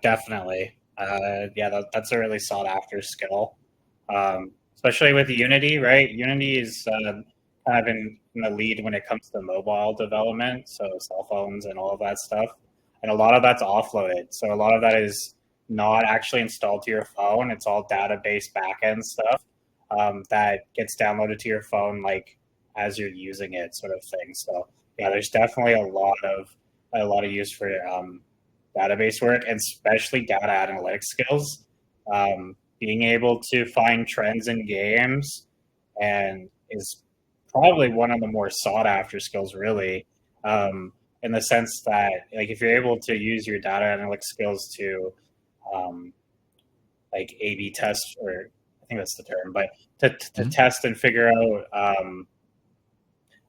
definitely. That's a really sought after skill, especially with Unity, right? Unity is kind of in the lead when it comes to mobile development, so cell phones and all of that stuff. And a lot of that's offloaded. So a lot of that is not actually installed to your phone. It's all database backend stuff that gets downloaded to your phone like as you're using it, sort of thing. So yeah, there's definitely a lot of use for database work, and especially data analytics skills. Being able to find trends in games and is probably one of the more sought after skills, really, in the sense that like if you're able to use your data analytics skills to like A/B test, or I think that's the term, but to test and figure out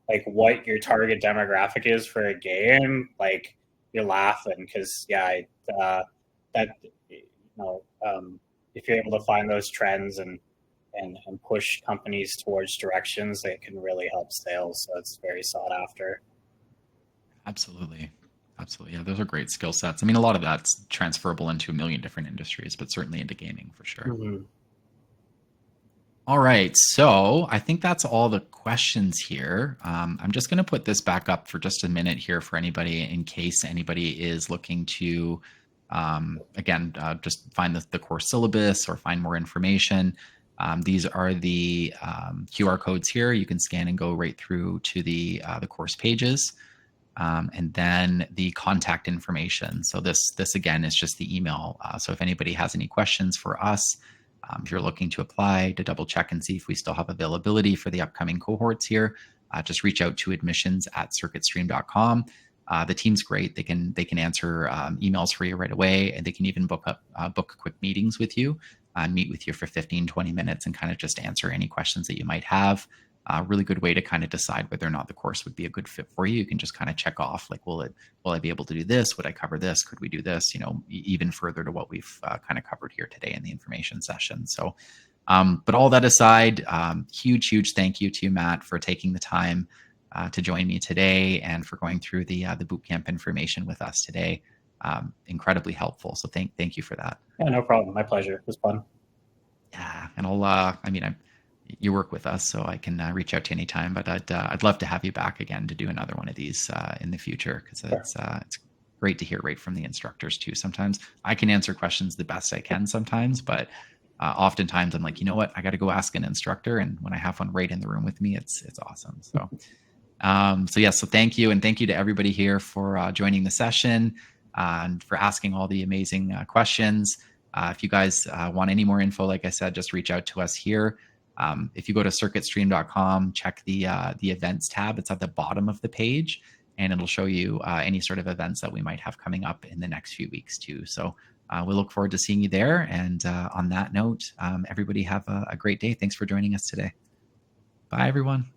like what your target demographic is for a game, like you're laughing because that if you're able to find those trends and push companies towards directions, it can really help sales. So it's very sought after. Absolutely. Yeah, those are great skill sets. I mean, a lot of that's transferable into a million different industries, but certainly into gaming for sure. Mm-hmm. All right, so I think that's all the questions here. I'm just going to put this back up for just a minute here for anybody, in case anybody is looking to, just find the course syllabus or find more information. These are the QR codes here. You can scan and go right through to the course pages. And then the contact information. So this again is just the email. So if anybody has any questions for us, if you're looking to apply, to double check and see if we still have availability for the upcoming cohorts here, just reach out to admissions@circuitstream.com. The team's great. They can answer emails for you right away, and they can even book quick meetings with you and meet with you for 15-20 minutes and kind of just answer any questions that you might have. Really good way to kind of decide whether or not the course would be a good fit for you. You can just kind of check off, like, will I be able to do this? Would I cover this? Could we do this? Even further to what we've kind of covered here today in the information session. So, but all that aside, huge thank you to you, Matt, for taking the time to join me today and for going through the bootcamp information with us today. Incredibly helpful. So thank you for that. Yeah, no problem. My pleasure. It was fun. Yeah, and you work with us, so I can reach out to you anytime. But I'd love to have you back again to do another one of these in the future, because it's great to hear right from the instructors too. Sometimes I can answer questions the best I can sometimes, but oftentimes I'm like, you know what, I got to go ask an instructor, and when I have one right in the room with me, it's awesome. So so thank you, and thank you to everybody here for joining the session and for asking all the amazing questions. If you guys want any more info, like I said, just reach out to us here. If you go to circuitstream.com, check the events tab. It's at the bottom of the page, and it'll show you any sort of events that we might have coming up in the next few weeks too. So we look forward to seeing you there. And on that note, everybody have a great day. Thanks for joining us today. Bye, everyone.